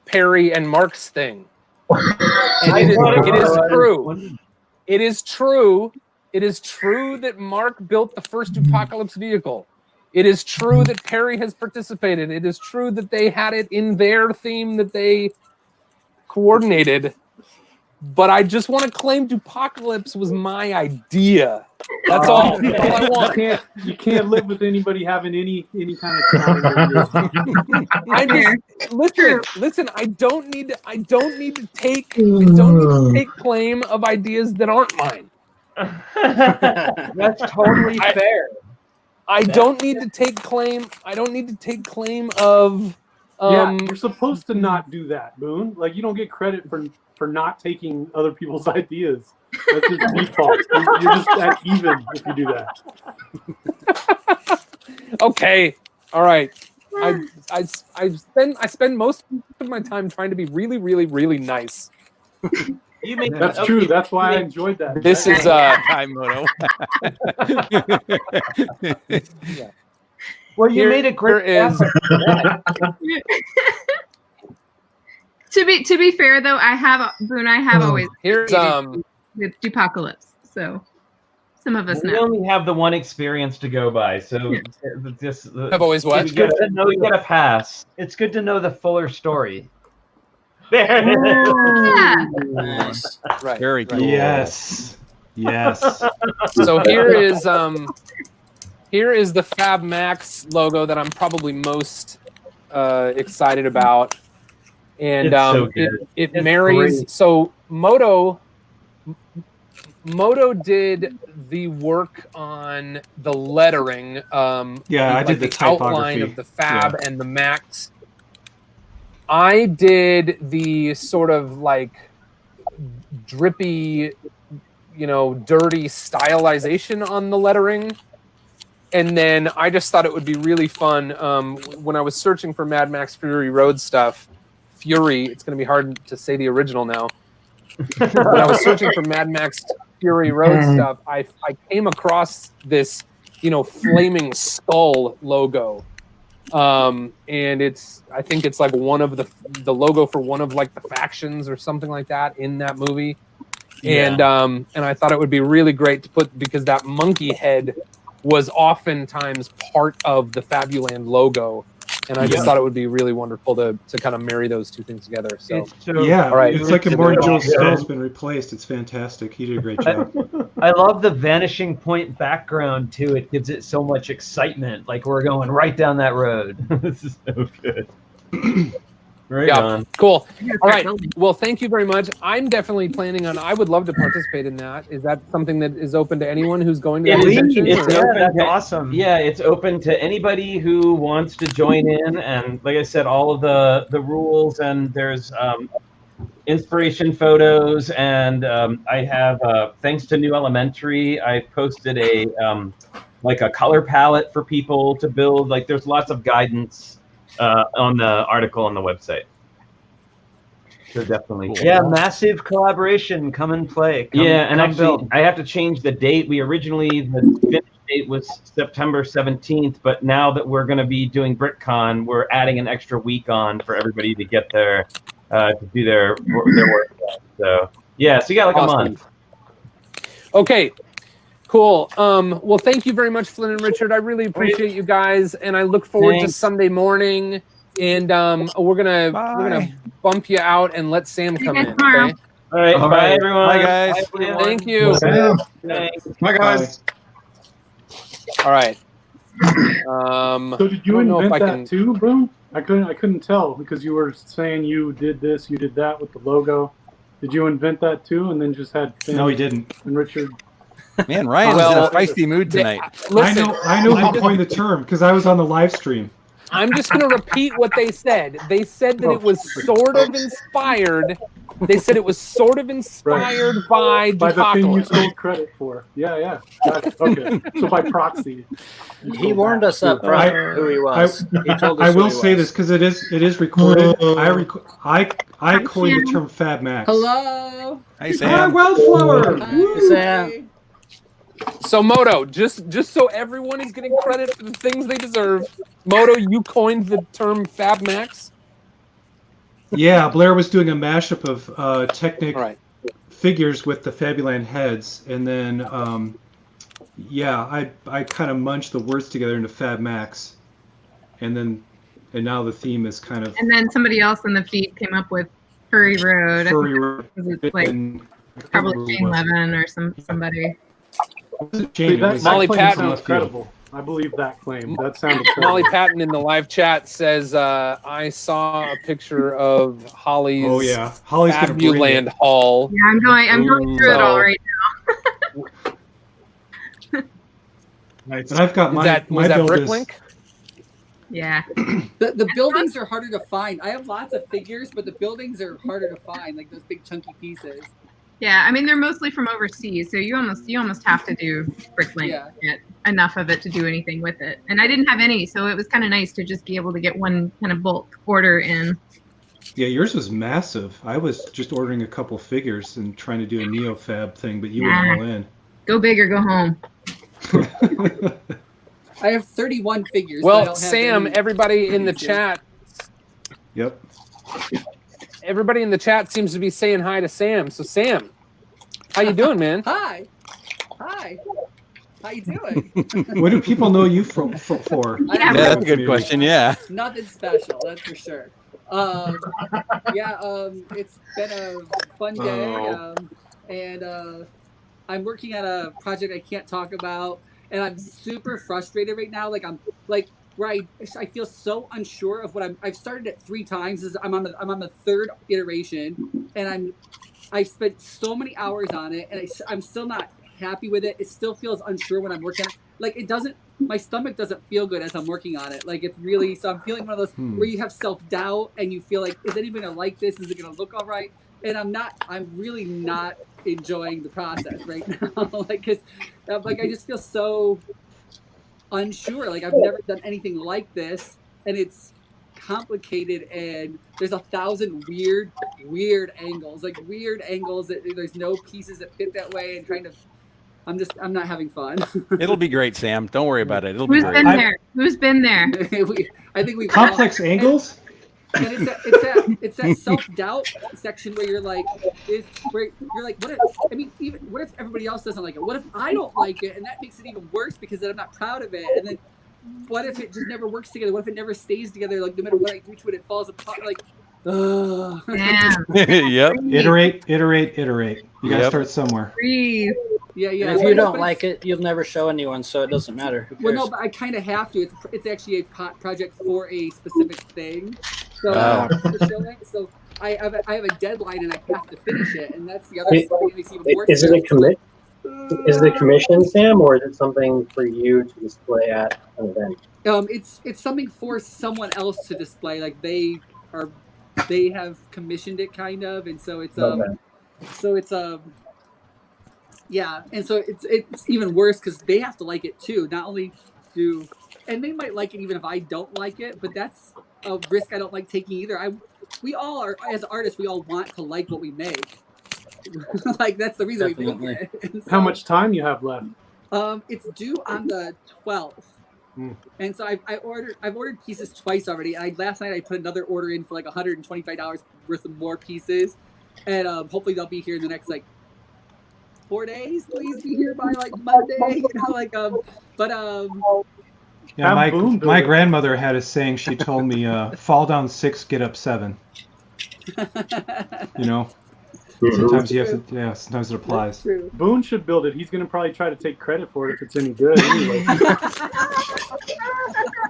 Perry and Mark's thing. And it is true. It is true. It is true that Mark built the first Dupocalypse vehicle. It is true that Perry has participated. It is true that they had it in their theme that they coordinated. But I just want to claim Dupocalypse was my idea. That's all. That's all I want. You can't live with anybody having any kind of listen. I don't need to take claim of ideas that aren't mine. That's totally fair. I don't need to take claim of. You're supposed to not do that, Boone. Like, you don't get credit for for not taking other people's ideas. That's just default. You're just at even if you do that. Okay. All right. I spend most of my time trying to be really, really, really nice. You make That's true. That's why I enjoyed that. This is time moto. Well, you made a great. To be fair though, I have Boone. I have always here's with Dupocalypse. So some of us We know. only have the one experience to go by, so just I've always what? We get a pass. It's good to know the fuller story. There it is. Yeah. Nice. Right. Very cool. Yes. Yes. So here is the Fab Max logo that I'm probably most excited about, and It's so good. it It's marries. great. So Moto did the work on the lettering. Yeah, I did the outline typography. of the Fab and the Max. I did the sort of like drippy, dirty stylization on the lettering. And then I just thought it would be really fun when I was searching for Mad Max Fury Road stuff. Fury, it's going to be hard to say the original now. When I was searching for Mad Max Fury Road stuff, I came across this, flaming skull logo. And I think it's like one of the logo for one of like the factions or something like that in that movie. Yeah. And I thought it would be really great to put, because that monkey head was oftentimes part of the Fabuland logo. And I just thought it would be really wonderful to kind of marry those two things together. So Yeah, all right. it's like Immortan Joe's skull's been replaced. It's fantastic. He did a great job. I love the vanishing point background too. It gives it so much excitement. Like we're going right down that road. This is so good. Right Yeah, on. cool. All right. Well, thank you very much. I'm definitely planning on. I would love to participate in that. Is that something that is open to anyone who's going to that convention? It's open that's to, awesome. Yeah, it's open to anybody who wants to join in. And like I said, all of the rules, and there's inspiration photos, and I have thanks to New Elementary, I posted a like a color palette for people to build. Like there's lots of guidance on the article on the website. So definitely. Yeah, massive collaboration. Come and play. And actually, build. I have to change the date. We originally, the finish date was September 17th, but now that we're going to be doing BritCon, we're adding an extra week on for everybody to get their to do their work. So yeah, so you got like Awesome. a month. Okay. Cool. Well, thank you very much, Flynn and Richard. I really appreciate you guys, and I look forward to Sunday morning. And we're gonna bump you out and let Sam come in. Okay? All right. Bye, everyone. Bye, guys. Bye, everyone. Thank you. Thanks. Bye, guys. All right. So did you invent that too, Boone? I couldn't tell because you were saying you did this, you did that with the logo. Did you invent that too, and then just had Finn No, he didn't. and Richard? Man, Ryan's in a feisty mood tonight. Listen, I know who coined the term because I was on the live stream. I'm just going to repeat what they said. They said that it was sort of inspired. They said it was sort of inspired by the thing you Dupocalypse. stole credit for. Yeah. Got it. Okay. So by proxy. He warned us up front who he was. He told us I who will he say was. this because it is recorded. I coined the term Fab Max. Hello. Hi, Hi, Sam. Wildflower. Hey, Sam. So Moto, just so everyone is getting credit for the things they deserve, Moto, you coined the term Fab Max? Yeah, Blair was doing a mashup of Technic All right. figures with the Fabuland heads, and then I kind of munched the words together into Fab Max, and now the theme is kind of And then somebody else in the feed came up with Furry Road. I Furry think Road. it's like probably Shane Levin or somebody. See, that Molly claim Patton. sounds credible. I believe that claim. That sounded Molly credible. Patton in the live chat says, I saw a picture of Holly's Oh yeah, Holly's gonna bring Fabuland it. Yeah, haul. I'm going through it all right now. And I've got Was that build is- Bricklink? Yeah. The buildings are harder to find. I have lots of figures, but the buildings are harder to find, like those big chunky pieces. Yeah, I mean they're mostly from overseas, so you almost have to do Bricklink to get enough of it to do anything with it. And I didn't have any, so it was kind of nice to just be able to get one kind of bulk order in. Yeah, yours was massive. I was just ordering a couple figures and trying to do a NeoFab thing, but you went all in. Go big or go home. I have 31 figures. Well, Sam, everybody in the chat. Yep. Everybody in the chat seems to be saying hi to Sam. So, Sam, how you doing, man? Hi. How you doing? What do people know you for? Yeah, that's a good question. Yeah. Nothing special, that's for sure. It's been a fun day, and I'm working on a project I can't talk about, and I'm super frustrated right now. Like where I feel so unsure of what I've started it 3 times. I'm on the 3rd iteration, and I've spent so many hours on it, and I'm still not happy with it. It still feels unsure when I'm working on it. Like my stomach doesn't feel good as I'm working on it. Like it's really, so I'm feeling one of those where you have self-doubt and you feel like, is anybody gonna like this? Is it gonna look all right? And I'm really not enjoying the process right now. Cause I just feel so unsure. Like I've never done anything like this, and it's complicated, and there's 1,000 weird angles, that there's no pieces that fit that way, and I'm not having fun. It'll be great, Sam. Don't worry about it. It'll be Who's great. been there? Who's been there? I think we complex angles. And it's that self-doubt section where you're like, what if everybody else doesn't like it? What if I don't like it? And that makes it even worse because then I'm not proud of it. And then what if it just never works together? What if it never stays together? Like no matter what I do to it, it falls apart. Like, Yep. Iterate. You gotta start somewhere. Breathe. Yeah. And if you don't like it, you'll never show anyone, so it doesn't matter. Who cares? Well, no, but I kind of have to. It's actually a project for a specific thing. So, so I have a deadline and I have to finish it, and that's the other thing that makes it even worse. Is it a commit? Is it a commission, Sam, or is it something for you to display at an event? It's something for someone else to display. Like they have commissioned it, kind of, and so it's yeah, and so it's even worse because they have to like it too. Not only and they might like it even if I don't like it, but that's a risk I don't like taking either. We all are, as artists, we all want to like what we make. Like that's the reason we make it. So, how much time you have left? It's due on the 12th. And so I've ordered pieces twice already. Last night I put another order in for like $125 worth of more pieces, and hopefully they'll be here in the next 4 days. Please be here by Monday. Yeah, my grandmother had a saying. She told me, "Fall down 6, get up 7." Sometimes you have to. Yeah, sometimes it applies. Boone should build it. He's going to probably try to take credit for it if it's any good. Anyway.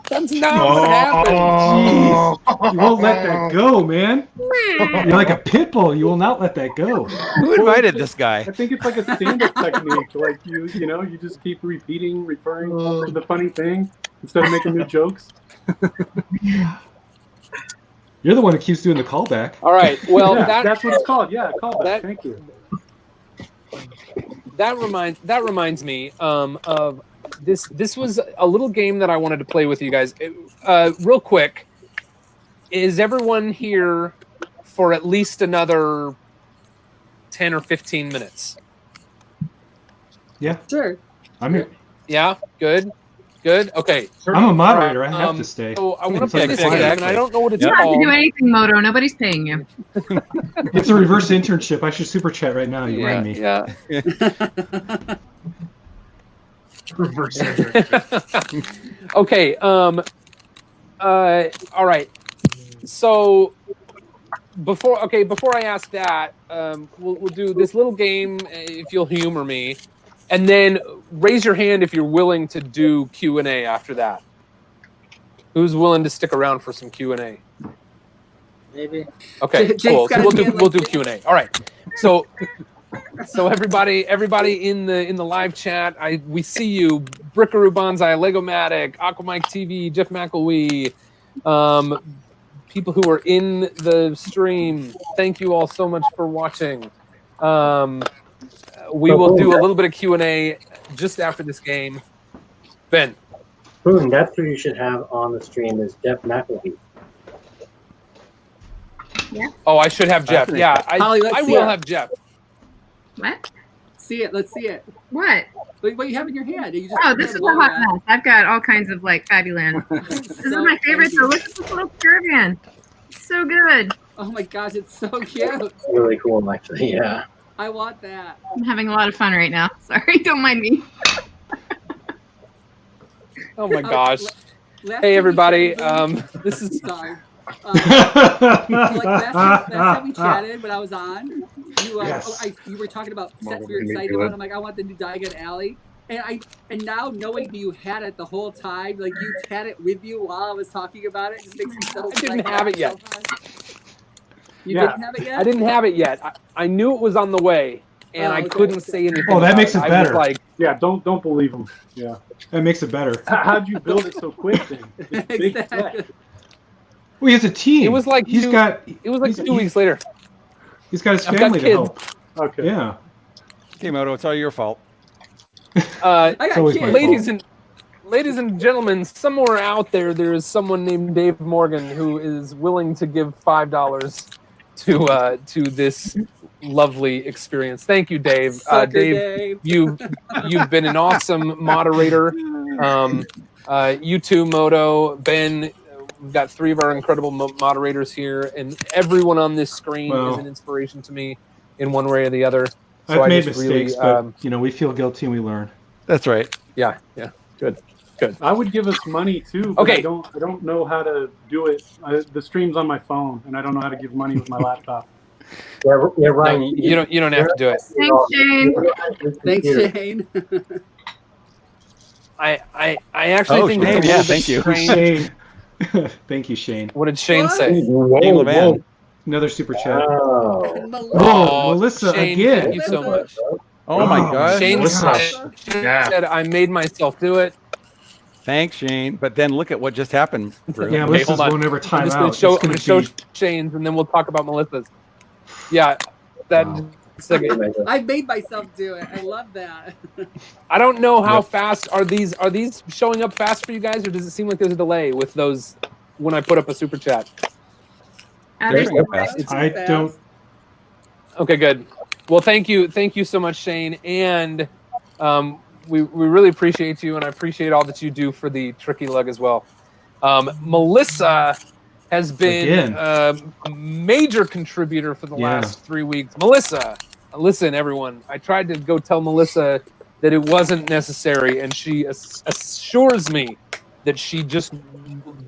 That's not what happened. Jeez. You won't let that go, man. You're like a pit bull. You will not let that go. Who invited this guy? I think it's like a stand-up technique. Like you just keep referring to the funny thing instead of making new jokes. You're the one who keeps doing the callback. All right. Well, that's what it's called. Yeah, callback. Thank you. That reminds me of this. This was a little game that I wanted to play with you guys. Real quick, is everyone here for at least another 10 or 15 minutes? Yeah. Sure. I'm here. Yeah. Good. Okay. I'm a moderator. I have to stay. So I want to play this game, and I don't know what it's You don't called. have to do anything, Moto. Nobody's paying you. It's a reverse internship. I should super chat right now. You rang me. Yeah. Reverse internship. Okay. All right. So before I ask that, we'll do this little game if you'll humor me, and then raise your hand if you're willing to do Q&A after that. Who's willing to stick around for some Q&A? Maybe. Okay, cool. So we'll do Q&A. All right. So everybody in the live chat, we see you. Brickaroo Bonsai, Lego-Matic, Aquamike TV, Jeff McElwee, people who are in the stream. Thank you all so much for watching. We will do a little bit of Q&A just after this game. Ben. Boone, that's who you should have on the stream is Jeff McElwee. Yeah. Oh, I should have Jeff. Yeah, Holly, let's I see will it. have Jeff. What? See it. Let's see it. What? What you have in your hand? You just Oh, this is a hot mess. I've got all kinds of like fabuland. This is my favorite. So look at this little caravan. It's so good. Oh my gosh, it's so cute. It's really cool, actually. Yeah. I want that. I'm having a lot of fun right now. Sorry, don't mind me. Oh my gosh. Last Hey time everybody. we chatted, This is sorry. Like last time we chatted when I was on, you were talking about sets we were excited about. I'm like, I want the new Diagon Alley. And now knowing you had it the whole time, like you had it with you while I was talking about it, just makes me so. I didn't have it yet. You didn't have it yet? I didn't have it yet. I knew it was on the way, and I couldn't say anything. Oh, that makes it I better. was like, Yeah, don't believe him. Yeah. That makes it better. How'd you build it so quick then? It's big Exactly. set. Well, he has a team. it was like He's two, got. It was like 2 weeks later. He's got his I've got family to kids. help. Okay. Yeah. Okay, Moto, it's all your fault. I got always my kids. Ladies and gentlemen, somewhere out there is someone named Dave Morgan who is willing to give $5 to this lovely experience. Thank you, Dave. Sucker Dave, Dave. you've been an awesome moderator. You too, Moto, Ben. We've got 3 of our incredible moderators here, and everyone on this screen is an inspiration to me in one way or the other. So I've made just mistakes, really, but we feel guilty and we learn. That's right. Yeah, good. I would give us money too, but Okay. I don't know how to do it. The stream's on my phone, and I don't know how to give money with my laptop. Yeah, Ryan. No, you don't have to do it. Thanks, Shane. Thanks, Shane. I actually think Shane, it's a yeah, little thank bit you. strange. Shane. Thank you, Shane. What did Shane What? say? Shane Levan. Another super chat. Oh. Oh, Melissa Shane, again. thank you so much. Oh my gosh. Shane Melissa. said, I made myself do it. Thanks, Shane. But then look at what just happened. Drew. Yeah, Okay, Melissa's hold on. won't ever I'm time just out. gonna show, It's I'm gonna gonna show be. Shane's, and then we'll talk about Melissa's. Yeah, that. Wow. Second. I made myself do it. I love that. I don't know how fast are these showing up fast for you guys, or does it seem like there's a delay with those when I put up a super chat? There's Showing up fast. It's- I don't. Okay, good. Well, thank you so much, Shane, and we really appreciate you, and I appreciate all that you do for the Tricky Lug as well. Melissa has been a major contributor for the last 3 weeks. Melissa, listen, everyone. I tried to go tell Melissa that it wasn't necessary, and she assures me that she just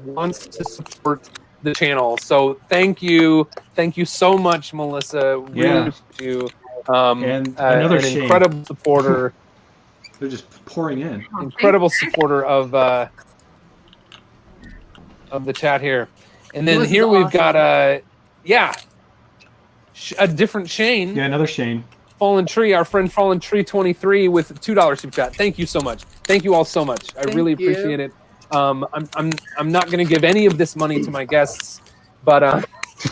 wants to support the channel. So thank you so much, Melissa. Really appreciate you. And another an Shane. incredible supporter. They're just pouring in. Incredible supporter of the chat here. And then Melissa's here we've awesome. got a different Shane. Yeah, another Shane. Fallen Tree, our friend Fallen Tree 23 with $2 super chat. Thank you so much. Thank you all so much. I really you. appreciate it. I'm not going to give any of this money to my guests, but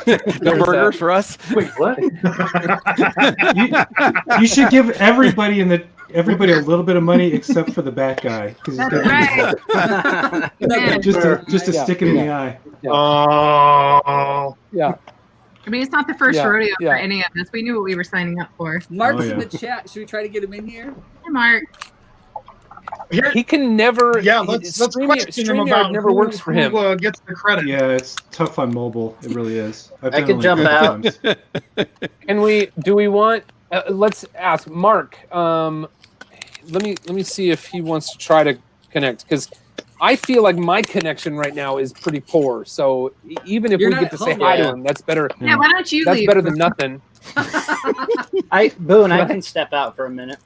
No burgers for us. Wait, what? You should give everybody a little bit of money except for the bad guy. 'Cause he's That's got right. just to Yeah. stick it in the eye. Oh. yeah. I mean, it's not the first Yeah, rodeo yeah. for any of us. We knew what we were signing up for. Mark's Oh, yeah. in the chat. Should we try to get him in here? Hey, Mark. Here, He can never. yeah, let's question him about never works for him. who gets the credit. Yeah, it's tough on mobile. It really is. I've I done can it jump like out. 3 times. Do we want? Let's ask Mark. Let me see if he wants to try to connect, because I feel like my connection right now is pretty poor. So even if You're we not get to at say home hi yet. to him, that's better. Yeah, why don't you That's leave? better than nothing. Boone, I can step out for a minute.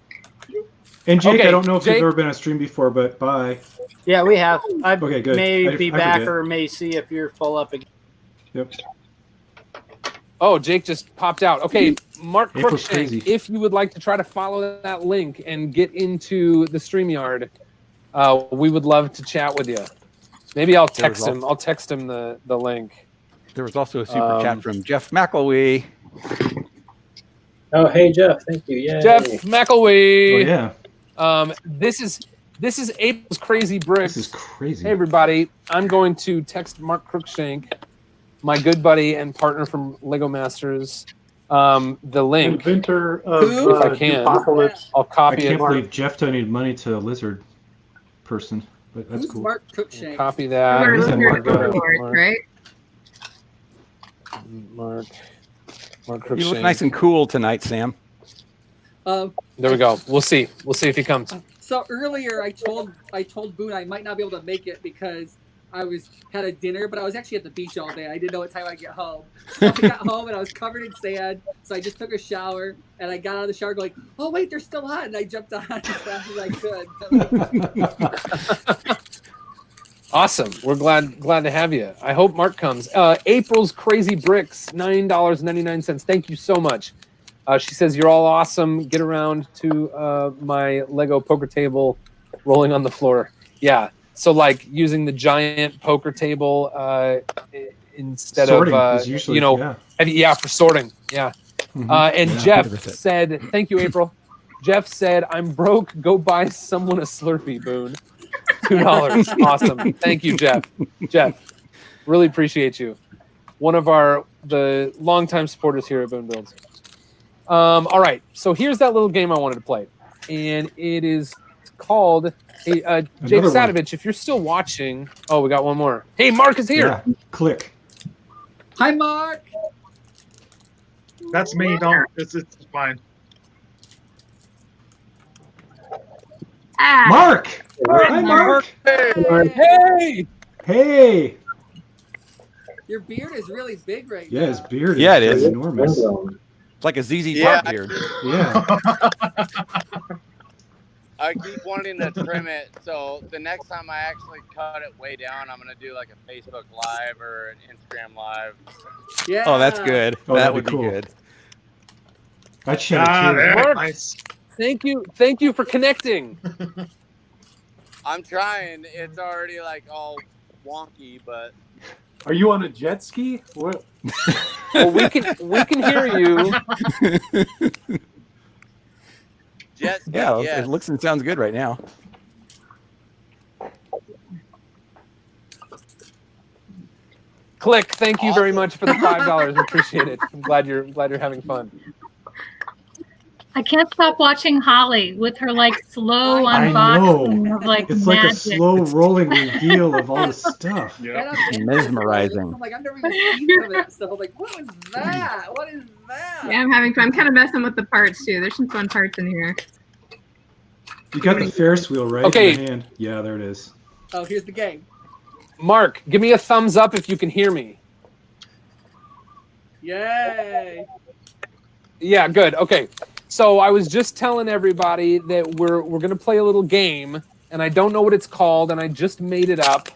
And Jake, Okay, I don't know if Jake. you've ever been on stream before, but bye. Yeah, we have. I Okay, good. may I be forget. back or may see if you're full up again. Yep. Oh, Jake just popped out. Okay, Mark April's Crookshank, crazy. if you would like to try to follow that link and get into the StreamYard, we would love to chat with you. Maybe I'll There was text him. I'll text him the link. There was also a super chat from Jeff McElwee. Oh, hey Jeff, thank you. Yay. Jeff McElwee. Oh yeah. This is April's Crazy Bricks. This is crazy. Hey everybody, I'm going to text Mark Cruikshank, my good buddy and partner from Lego Masters, the link. Inventor of if I can. Apocalypse. I'll I copy can't it. believe Jeff donated money to a lizard person, but that's Who's cool. Mark Cruikshank? Copy that. We're He's a lizard Mark, overlords, right? Mark You look Cruikshank. nice and cool tonight, Sam. There we go. We'll see. We'll see if he comes. So earlier, I told Boone I might not be able to make it because I had a dinner, but I was actually at the beach all day. I didn't know what time I'd get home. So I got home and I was covered in sand. So I just took a shower and I got out of the shower going, "Oh wait, they're still on!" And I jumped on as fast as I could. Awesome. We're glad to have you. I hope Mark comes. April's Crazy Bricks, $9.99. Thank you so much. She says you're all awesome. Get around to my Lego poker table, rolling on the floor. Yeah. So like using the giant poker table instead Sorting of is usually, yeah, for sorting. Yeah. Mhm. And Yeah, Jeff 100%. said, "Thank you, April." Jeff said, "I'm broke. Go buy someone a Slurpee, Boone." $2. Awesome. Thank you, Jeff. Jeff, really appreciate you. One of the longtime supporters here at Boone Builds. All right. So here's that little game I wanted to play, and it is called. Hey, Jake Another one. Sadovich, if you're still watching, oh, we got one more. Hey, Mark is here. Yeah. Click. Hi, Mark. That's me. Don't. It's fine. Ah, Mark. Hi, Mark. Hey. Hey. Your beard is really big right Yeah, now. his beard Yeah, is it is. enormous. It's like a ZZ Yeah, Top beard. Yeah. I keep wanting to trim it, so the next time I actually cut it way down, I'm gonna do like a Facebook Live or an Instagram Live. Yeah. Oh, that's good. Oh, that that'd would be be cool. good. I'd shed a tear. Mark. Nice. Thank you for connecting. I'm trying. It's already like all wonky, but Are you on a jet ski? What? Well, we can hear you. jet ski, Yeah, yes. it looks and sounds good right now. Click. Thank you very much for the $5. Appreciate it. I'm glad you're having fun. I can't stop watching Holly with her like slow I unboxing of like It's magic. like a slow rolling reveal of all the stuff. Yeah. Mesmerizing. I'm like, I've never even seen some of that stuff. I'm like, what was that? What is that? yeah, I'm having fun. I'm kind of messing with the parts too. There's some fun parts in here. You got the Ferris wheel right Okay. in your hand. Yeah, there it is. Oh, here's the game. Mark, give me a thumbs up if you can hear me. Yay. Yeah, good. Okay. So I was just telling everybody that we're going to play a little game, and I don't know what it's called, and I just made it up.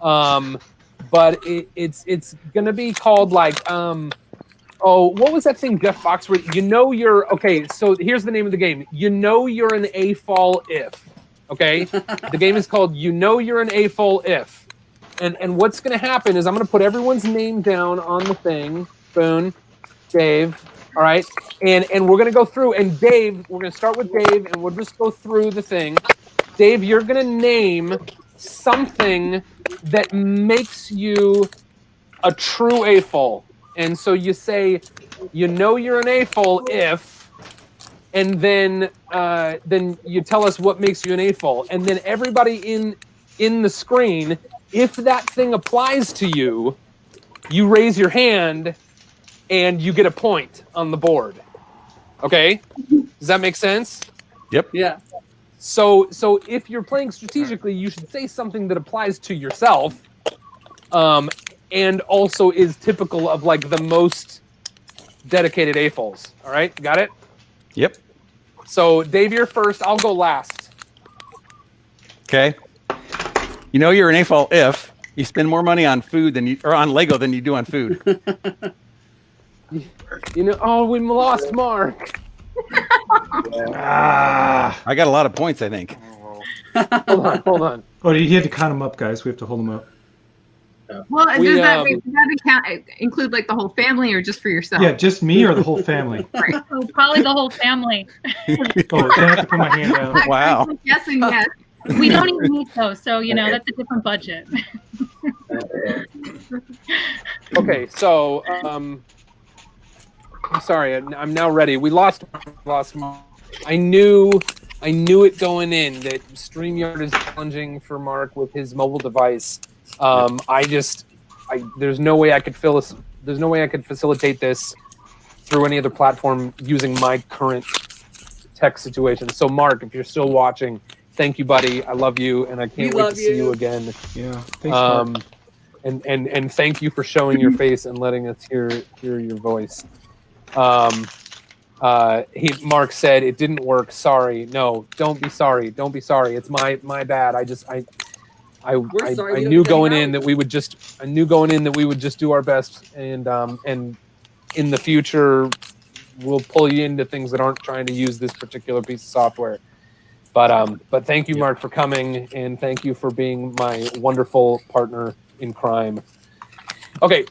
But it's going to be called like what was that thing Jeff Foxworth? Okay, so here's the name of the game. You know you're an AFOL if. Okay? The game is called You Know You're an AFOL if. And what's going to happen is I'm going to put everyone's name down on the thing. Boone, Dave, all right? And we're going to go through. And Dave, we're going to start with Dave, and we'll just go through the thing. Dave, you're going to name something that makes you a true AFOL. And so you say, you know you're an AFOL if, and then you tell us what makes you an AFOL. And then everybody in the screen, if that thing applies to you, you raise your hand and you get a point on the board. Okay? Does that make sense? Yep. Yeah. So if you're playing strategically, you should say something that applies to yourself, and also is typical of like the most dedicated AFOLs. All right? Got it? Yep. So Dave, you're first. I'll go last. Okay. You know you're an AFOL if you spend more money on food on Lego than you do on food. You know, oh, we lost Mark. I got a lot of points, I think. Hold on. Oh, you had to count them up, guys. We have to hold them up. Well, does that include like the whole family or just for yourself? Yeah, just me or the whole family? Right. Oh, probably the whole family. Oh, I have to put my hand out. Wow. I'm guessing yes. We don't eat meat though, so you know that's a different budget. Okay, so I'm sorry. I'm now ready. We lost. I knew it going in that StreamYard is challenging for Mark with his mobile device. There's no way I could facilitate this through any other platform using my current tech situation. So Mark, if you're still watching, thank you, buddy. I love you, and I can't wait to see you again. Yeah, thanks, Mark. And thank you for showing your face and letting us hear your voice. Mark said it didn't work. Sorry. No, don't be sorry. Don't be sorry. It's my bad. I knew going in that we would just do our best, and in the future we'll pull you into things that aren't trying to use this particular piece of software. But thank you, Mark, for coming, and thank you for being my wonderful partner in crime. Okay,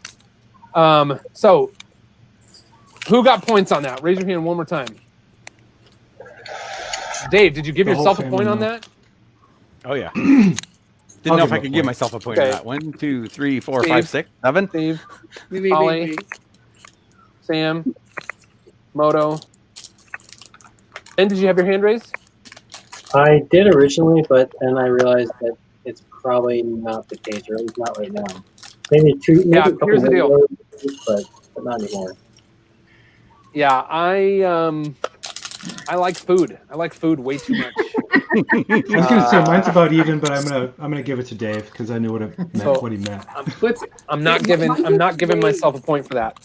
so who got points on that? Raise your hand one more time. Dave, did you give yourself a point on that? Oh yeah. Didn't know if I could give myself a point on that. 1, 2, 3, 4, 5, 6, 7. Steve, Holly, Sam, Moto. And did you have your hand raised? I did originally, but then I realized that it's probably not the case, or at least not right now. Maybe two. Maybe Yeah, here's the deal. But not anymore. Yeah, I like food. I like food way too much. I was gonna say mine's about even, but I'm gonna give it to Dave because I knew what he meant. I'm not giving myself a point for that.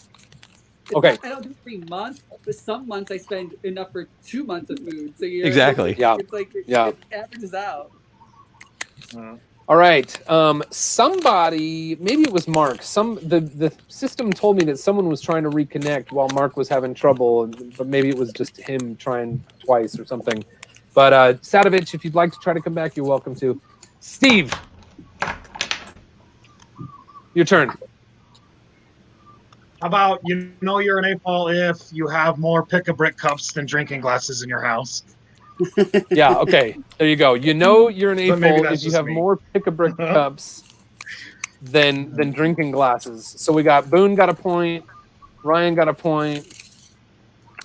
Okay. I don't do 3 months, but some months I spend enough for 2 months of food. So Exactly. It's like it averages out. All right. Somebody, maybe it was Mark. The system told me that someone was trying to reconnect while Mark was having trouble, but maybe it was just him trying twice or something. But Sadovich, if you'd like to try to come back, you're welcome to. Steve, your turn. How about you're an AFOL if you have more pick-a-brick cups than drinking glasses in your house? Yeah, okay. There you go. You're an But maybe AFOL that's if you just have me. more pick-a-brick cups than drinking glasses. So we got Boone got a point, Ryan got a point,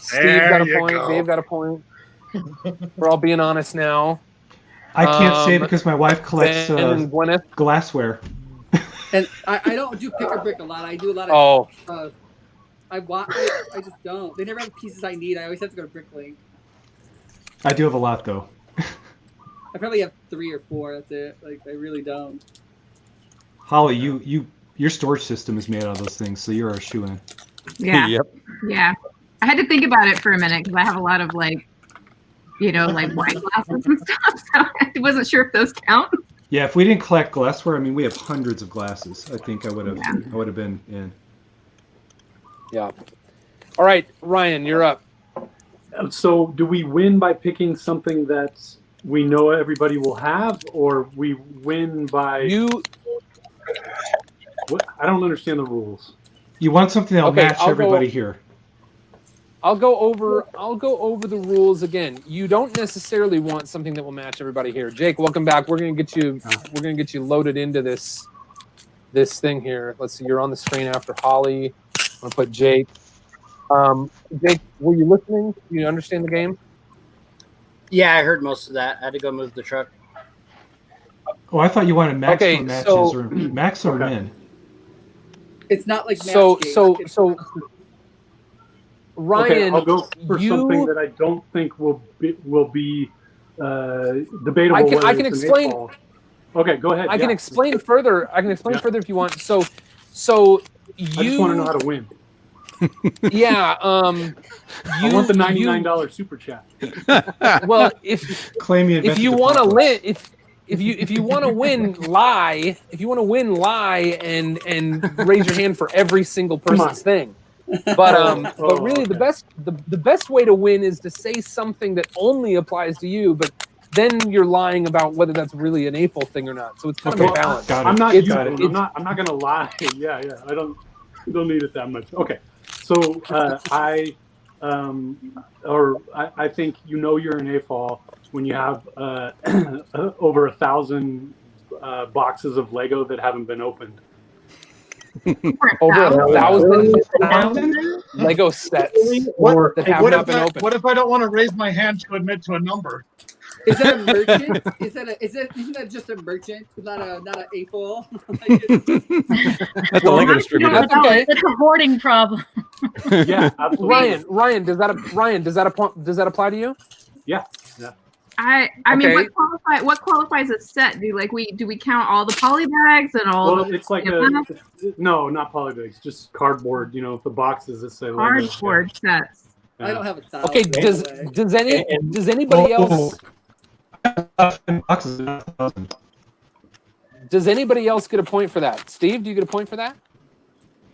Steve got a point, Dave got a point. We're all being honest now. I can't say because my wife collects glassware. And I don't do pick or brick a lot. I do a lot of. I just don't. They never have pieces I need. I always have to go to Bricklink. I do have a lot though. I probably have 3 or 4. That's it. Like I really don't. Holly, your storage system is made out of those things, so you're our shoe-in. Yeah. Yep. Yeah. I had to think about it for a minute because I have a lot of like wine glasses and stuff. So I wasn't sure if those count. Yeah, if we didn't collect glassware, I mean, we have hundreds of glasses. I think I would have been in. Yeah. All right, Ryan, you're up. So, do we win by picking something that we know everybody will have, or we win by What? I don't understand the rules. You want something that'll match everybody here. I'll go over the rules again. You don't necessarily want something that will match everybody here. Jake, welcome back. We're gonna get you loaded into this thing here. Let's see. You're on the screen after Holly. I'm gonna put Jake. Jake, were you listening? Do you understand the game? Yeah, I heard most of that. I had to go move the truck. Oh, I thought you wanted maximum matches or max or min. It's not like so Ryan, okay, I'll go for something that I don't think will be debatable. I can explain. Okay, go ahead. I can explain further. Further if you want. So you. I just want to know how to win. Yeah. I want the $99 super chat. Well, if you want to win, if you want to win, lie. If you want to win, lie and raise your hand for every single person's thing. But really, the best way to win is to say something that only applies to you. But then you're lying about whether that's really an AFOL thing or not. So it's kind of a balance. I'm not. It's- I'm not gonna lie. Yeah. I don't need it that much. Okay. So I think you're an AFOL when you have over 1,000 boxes of Lego that haven't been opened. Over 1,000 Lego sets that have not been opened. What if I don't want to raise my hand to admit to a number? Is that a merchant? Isn't that just a merchant, not a AFOL? That's a Lego distributor. That's okay. It's a hoarding problem. Yeah, absolutely. Ryan, does that apply to you? Yeah. I mean, Okay. what qualifies as set? Do we count all the poly bags and all? Well, the, it's like no, not polybags, just cardboard. The boxes that say Lego. cardboard sets. Yeah. I don't have 1,000. Okay, does anybody else? Does anybody else get a point for that? Steve, do you get a point for that?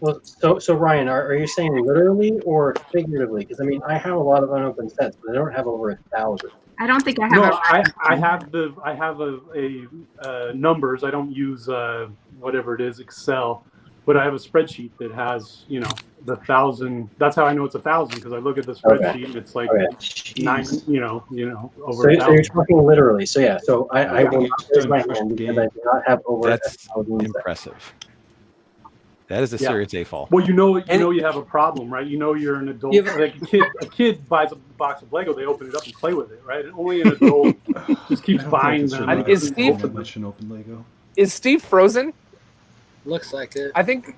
Well, so Ryan, are you saying literally or figuratively? Because I mean, I have a lot of unopened sets, but I don't have over 1,000. I don't think I have. No, I have a numbers. I don't use whatever it is, Excel, but I have a spreadsheet that has the 1,000. That's how I know it's 1,000 because I look at the spreadsheet and it's like 9. Over. So you're talking literally. So yeah. So I will not raise my hand because I do not have over 1,000. Impressive. That is a serious AFOL. Well, you have a problem, right? You're an adult. Like a kid buys a box of Lego, they open it up and play with it, right? And only an adult just keeps buying them. Is Steve frozen? Looks like it. I think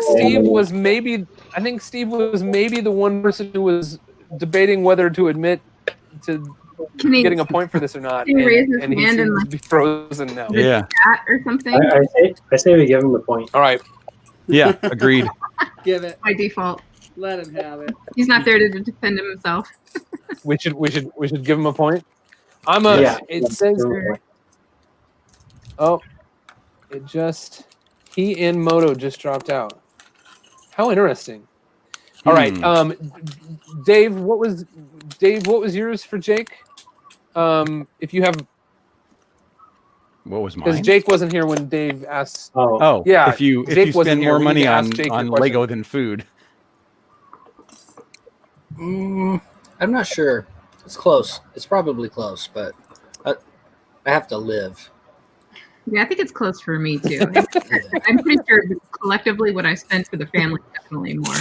Steve was maybe the one person who was debating whether to admit to getting a point for this or not. Can he raise his and he hand seems and, to be frozen now. Yeah. Or something. I say we give him the point. All right. Yeah, agreed. Give it. By default. Let him have it. He's not there to defend himself. We should give him a point. It says he and Moto just dropped out. How interesting. All right. Dave, what was yours for Jake? If you have, what was mine? because Jake wasn't here when Dave asked. Oh, yeah. If you Jake wasn't spend here. more We money need to on ask Jake your Lego question. than food. I'm not sure. It's close. It's probably close, but I have to live. Yeah, I think it's close for me too. I'm pretty sure collectively what I spent for the family is definitely more.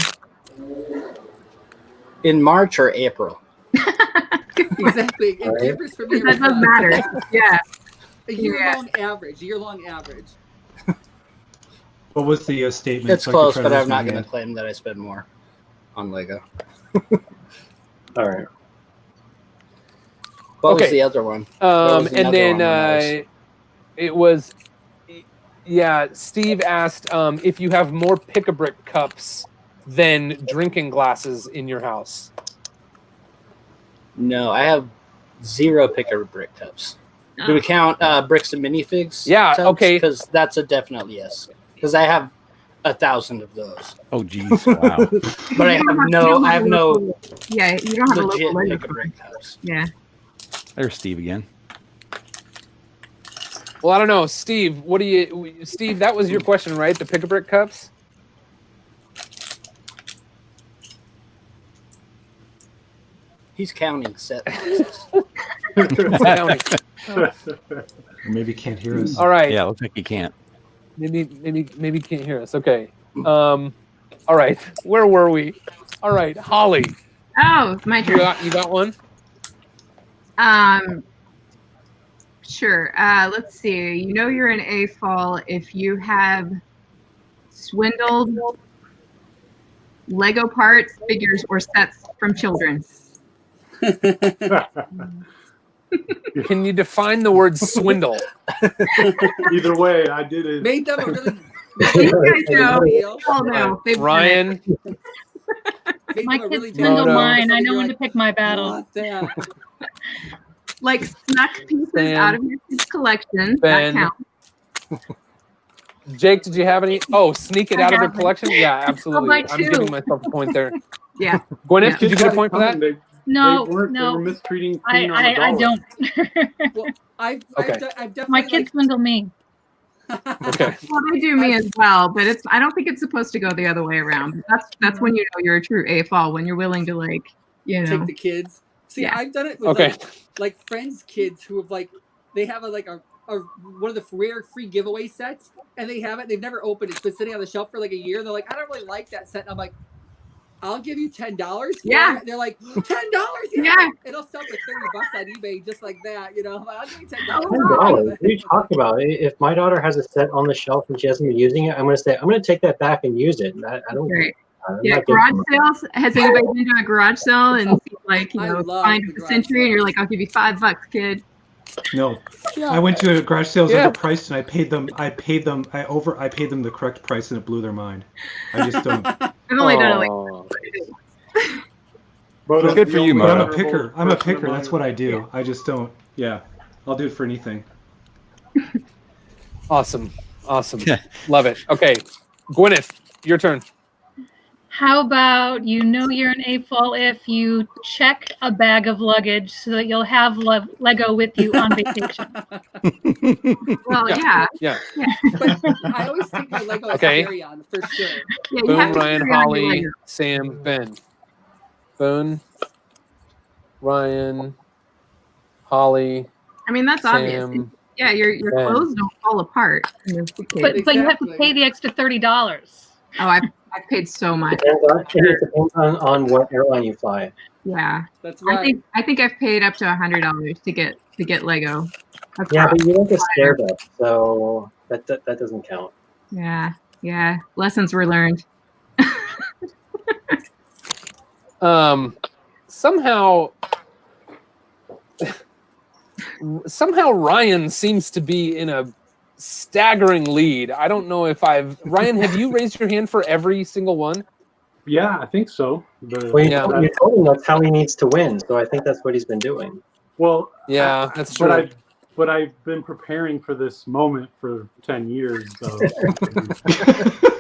In March or April? Exactly. It differs from year That to doesn't month. matter. Yeah. A year-long average. What was the statement? It's So I can close, try but to I'm raise my not going to hand? claim that I spend more on Lego. All right. What Okay. was the other one? There was And another then one that it was, Steve asked if you have more pick-a-brick cups than drinking glasses in your house. No, I have 0 pick-a-brick cups. Do we count bricks and minifigs? Yeah, okay. Because that's a definite yes. Because I have 1,000 of those. Oh, geez, wow. But I have no Yeah, you don't have a legit local Lego. pick-a-brick cups. Yeah. There's Steve again. Well, I don't know, Steve. Steve? That was your question, right? The pick-a-brick cups. He's counting set. Counting. Maybe can't hear us. All right. Yeah, looks like he can't. Maybe you can't hear us. Okay. All right. Where were we? All right, Holly. Oh, it's my turn. You got one? Sure. Let's see. You're an AFOL if you have swindled Lego parts, figures, or sets from children. Can you define the word swindle? Either way, I did it. Made them a really These guys know. Oh no, they've done Ryan. made My them a kids really swindle Moto. mine. I know You're when like, to pick my battle. want that. like snuck pieces Ben. out of your kids' collection. Ben. That counts. Jake, did you have any? Oh, sneak it I out of their have it. collection? Yeah, absolutely. my I'm two. giving myself a point there. Yeah. Gwyneth, Yeah. did you get a point for that? No, They were no. mistreating Queen on the I dollar. don't. Well, I've definitely My kids swindle me. Okay. Well, they do me as well, but I don't think it's supposed to go the other way around. That's when you know you're a true AFOL, when you're willing to take the kids. See, Yeah. I've done it with like friends' kids who have they have a one of the rare free giveaway sets, and they have it. They've never opened it. It's been sitting on the shelf for like a year. They're like, I don't really like that set. And I'm like, I'll give you $10. Yeah. They're like, $10. Yeah. It'll sell for $30 on eBay just like that. You know, I'll give you $10. $10. What are you talking about? If my daughter has a set on the shelf and she hasn't been using it, I'm going to say, I'm going to take that back and use it. I don't. Right. I'm Yeah, not garage getting- sales. Has anybody been to a garage sale and find the Century, and you're like, I'll give you $5, kid. No, I went to a garage sales overpriced, and I paid them the correct price, and it blew their mind. I just don't. I've only done it Well, good for you, But I'm Moto. a picker. I'm a picker. That's what I do. I just don't. Yeah, I'll do it for anything. Awesome. Love it. Okay, Gwyneth, your turn. How about you're an AFOL if you check a bag of luggage so that you'll have Lego with you on vacation? Well, yeah. But I always take my Lego as Okay. a carry-on for sure. Yeah, Boone, Ryan, Holly, Sam, Ben. Boone, Ryan, Holly. I mean, that's obvious. Sam, Yeah, your Ben. clothes don't fall apart. But you have to pay the extra $30. Oh, I've paid so much. It depends on what airline you fly. Yeah, that's right. I think I've paid up to $100 to get Lego. That's Yeah, rough. but you don't get scared of, so that doesn't count. Yeah. Lessons were learned. Somehow Ryan seems to be in a staggering lead. I don't know if Ryan, have you raised your hand for every single one? Yeah, I think so. Well, you told him that's how he needs to win, so I think that's what he's been doing. Well, yeah, that's true. But I've been preparing for this moment for 10 years. So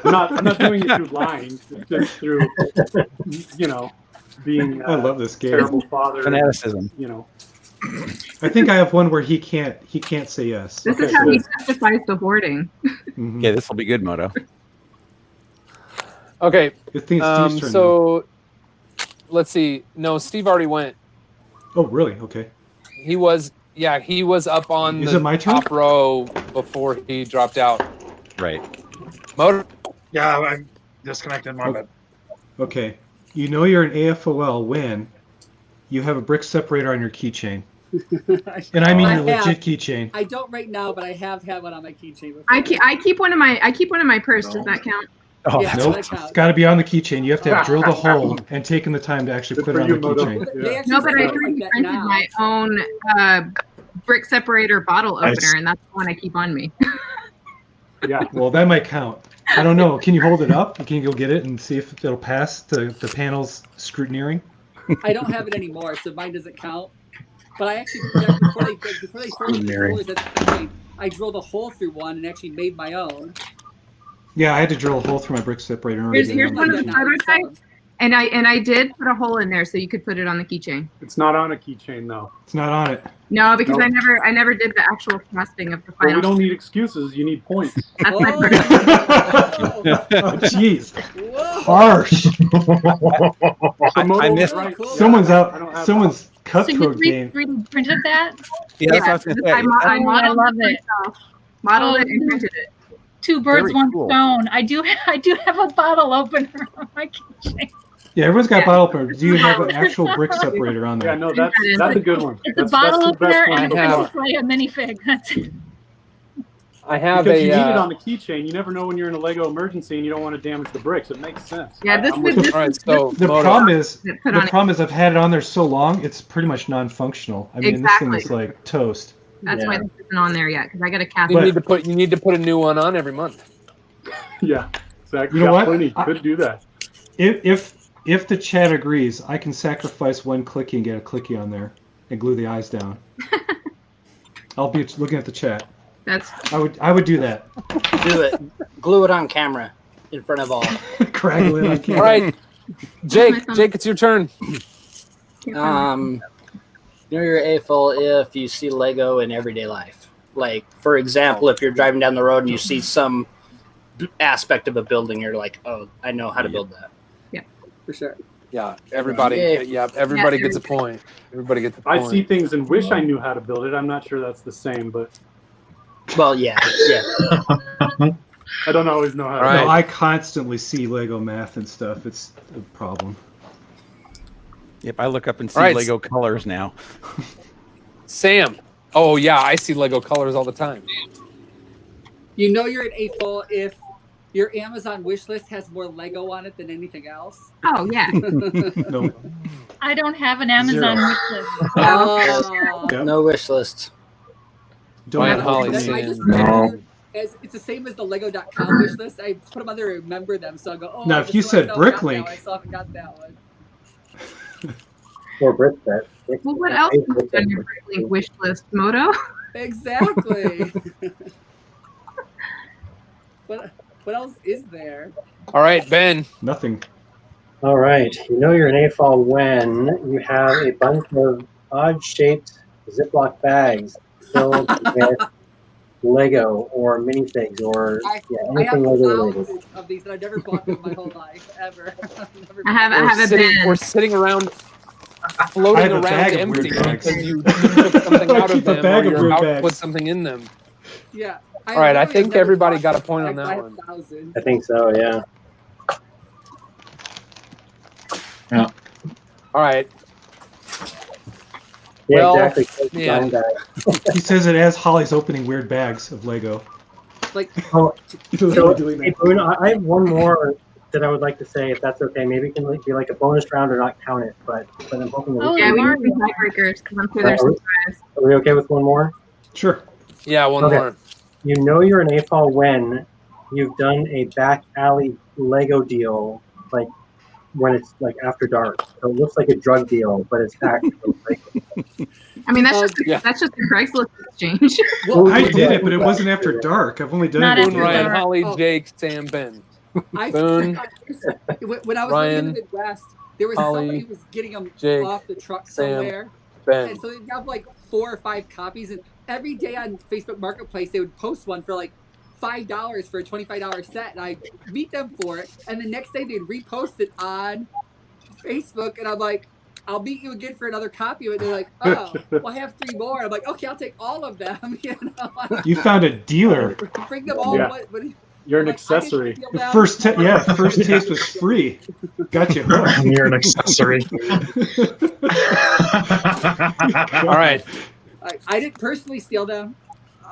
I'm not doing it through lying. It's just through, being I love this game. terrible father. Fanaticism. I think I have one where he can't say yes. This is how he justifies the hoarding. Yeah, this will be good, Moto. Okay. Good thing it's Steve's turn, so let's see. No, Steve already went. Oh, really? Okay. He was up on Is the it my turn? top row before he dropped out. Right. Motor. Yeah, I'm disconnected. My bad. Okay. You know you're an AFOL when you have a brick separator on your keychain. And I mean your legit keychain. I don't right now, but I have had one on my keychain before. I keep one in my purse. Does that count? Oh, Yeah, nope. that counts. It's got to be on the keychain. You have to have drilled a hole and taken the time to actually put it on the keychain. No, but I 3D printed my own brick separator bottle opener, and that's the one I keep on me. Yeah. Well, that might count. I don't know. Can you hold it up? Can you go get it and see if it'll pass the panel's scrutineering? I don't have it anymore, so mine doesn't count. But I actually, before they started the rollers at the keychain, I drilled a hole through one and actually made my own. Yeah, I had to drill a hole through my brick separator. in order to Here's get it one on of the the keychain. prototypes, and I did put a hole in there so you could put it on the keychain. It's not on a keychain though. It's not on it. No, because Nope. I never did the actual casting of the Well, we final. don't need excuses. You need points. That's my Oh, jeez. Harsh. I missed. Someone's out. have Someone's So you cutthroat game. 3D printed that? Yeah, that's what I was gonna say. I modeled love it it. myself. Modeled it and printed it. Two birds, Very one cool. stone. I do have a bottle opener on my keychain. Yeah, everyone's got bottle openers. Do you have an actual brick separator on there? Yeah, no, that's a good one. It's a That's bottle the best opener one and to a have. display a minifig. That's it. I have Because you a. need it on the keychain. You never know when you're in a Lego emergency and you don't want to damage the bricks. It makes sense. Yeah, this I'm is with you. All right, so The Moto. problem is Put on it. I've had it on there so long, it's pretty much non-functional. I mean, this thing is Exactly. like toast. That's why Yeah. this isn't on there yet, because I got to cast. You need to put a new one on every month. Yeah, exactly. You know what? Plenty. Could do that. If the chat agrees, I can sacrifice one clicky and get a clicky on there and glue the eyes down. I'll be looking at the chat. I would do that. Do it. Glue it on camera in front of all. Craggle it on camera. All right, Jake, it's your turn. Can't find my- You know your AFOL if you see Lego in everyday life. Like, for example, if you're driving down the road and you see some aspect of a building, you're like, oh, I know how to build that. Yeah, for sure. Yeah, everybody. Yay. Yeah, everybody gets a point. Everybody gets a I point. see things and wish I knew how to build it. I'm not sure that's the same, but Well, yeah. I don't always know how to. Right. No, I constantly see Lego math and stuff. It's a problem. Yep, I look up and see All right. Lego colors now. Sam. Oh yeah, I see Lego colors all the time. You know you're an AFOL if your Amazon wish list has more Lego on it than anything else. Oh yeah. No. I don't have an Amazon Zero. wish list. Oh. Yep. No wish lists. Don't Ryan have Holly That's- I saying just no. it's the same as the Lego.com wish list. I put them on there to remember them, so I go, oh. Now, I if you just still said haven't got that Bricklink- one. I still haven't got that one. Or BrickBet. Well, what else is on your Bricklink wish list, Moto? Exactly. What else is there? All right, Ben. Nothing. All right. You know you're an AFOL when you have a bunch of odd-shaped Ziploc bags filled with Lego or minifigs or I anything have Lego related. thousands of these that I've never bought them in my whole life, ever. Never I have a bin. We're sitting around I floating have a around bag of empty weird bags. because you took something I out of keep a them bag or of you're weird about to bags. put something in them. Yeah. All right, I literally think have never everybody bought got a them. point on I that have one. thousands. I think so, yeah. Yeah. All right. Yeah, Well, exactly. man. Brown bag. He says it as Holly's opening weird bags of Lego. Like, Oh, Literally so, doing hey, that. Boone, I have one more that I would like to say, if that's okay. Maybe it can be like a bonus round or not count it, but I'm hoping that Oh, we Yeah, can. we Mario. need some tiebreakers because I'm sure there's Are we- surprise. Are we okay with one more? Sure. Yeah, one Okay. more. You know you're an AFOL when you've done a back alley Lego deal, like when it's like after dark. So it looks like a drug deal, but it's actually Lego. I mean, that's Yeah. just a Craigslist exchange. well, I did it, but it wasn't after dark. I've only done Not it Boone, after Ryan, dark. Holly, Oh. Jake, Sam, Ben. I Boone, when I was living Ryan, in the Midwest, there was Holly, somebody who was getting them Jake, off the truck Sam, somewhere. Ben. And so they'd have like 4 or 5 copies, and every day on Facebook Marketplace they would post one for like $5 for a $25 set, and I'd meet them for it. And the next day they'd repost it on Facebook, and I'm like, I'll meet you again for another copy of it. They're like, oh, well, I have 3 more. I'm like, okay, I'll take all of them. You know, You found a dealer. bring them all. Yeah. What You're an like, I didn't accessory. steal them. First taste was free. Gotcha. You're an accessory. All right. I didn't personally steal them.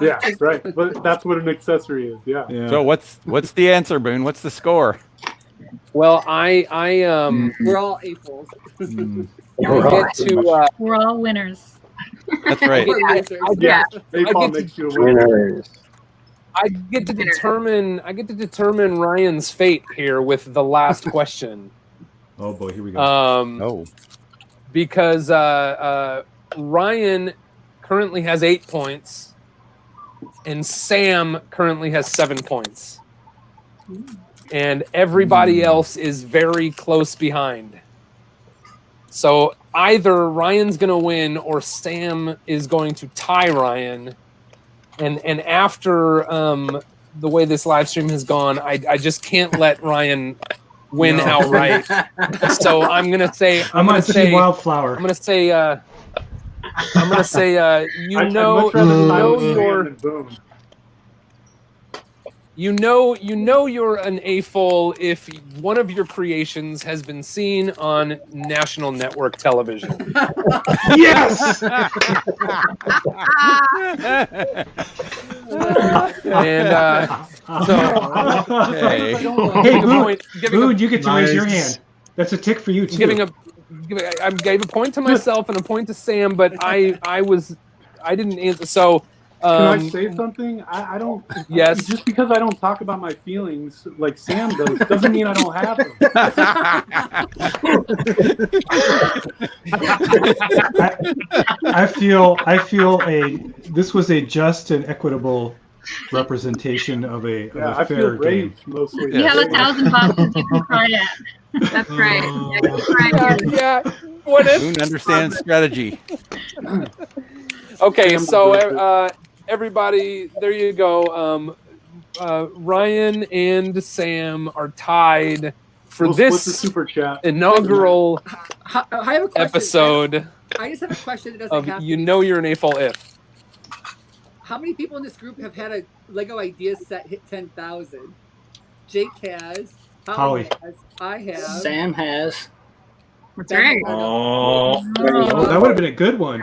Yeah, right. But that's what an accessory is. Yeah. Yeah. So what's the answer, Boone? What's the score? Well, I We're all AFOLs. I'll get to We're all winners. That's right. We're losers. Yeah. AFOL makes you a winner. Winners. I get to determine Ryan's fate here with the last question. Oh boy, here we go. Oh. Because Ryan currently has 8 points, and Sam currently has 7 points, and everybody else is very close behind. So either Ryan's going to win or Sam is going to tie Ryan. And after the way this live stream has gone, I just can't let Ryan win No. outright. So I'm gonna say I'm on Team Wildflower. I'm gonna say you I'd know much rather tie with Sam you're than Boone. you know you're an AFOL if one of your creations has been seen on national network television. Yes. And so Okay. Hey, Boone, you get to raise your Nice. hand. That's a tick for you too. I gave a point to myself and a point to Sam, but I didn't answer. So Can I say something? I don't. Yes. Just because I don't talk about my feelings like Sam does, doesn't mean I don't have them. I feel this was a just and equitable representation of a I fair feel game. rage mostly. You have 1,000 boxes you can cry at. That's right. yeah, Boone understands strategy. Okay, so everybody, there you go. Ryan and Sam are tied for We'll split this the super chat. inaugural I have a question. episode I just have a question that doesn't of have to You be- Know You're an AFOL If. How many people in this group have had a Lego Ideas set hit 10,000? Jake has. Holly. Has. I have. Sam has. That's right. Oh, that would have been a good one.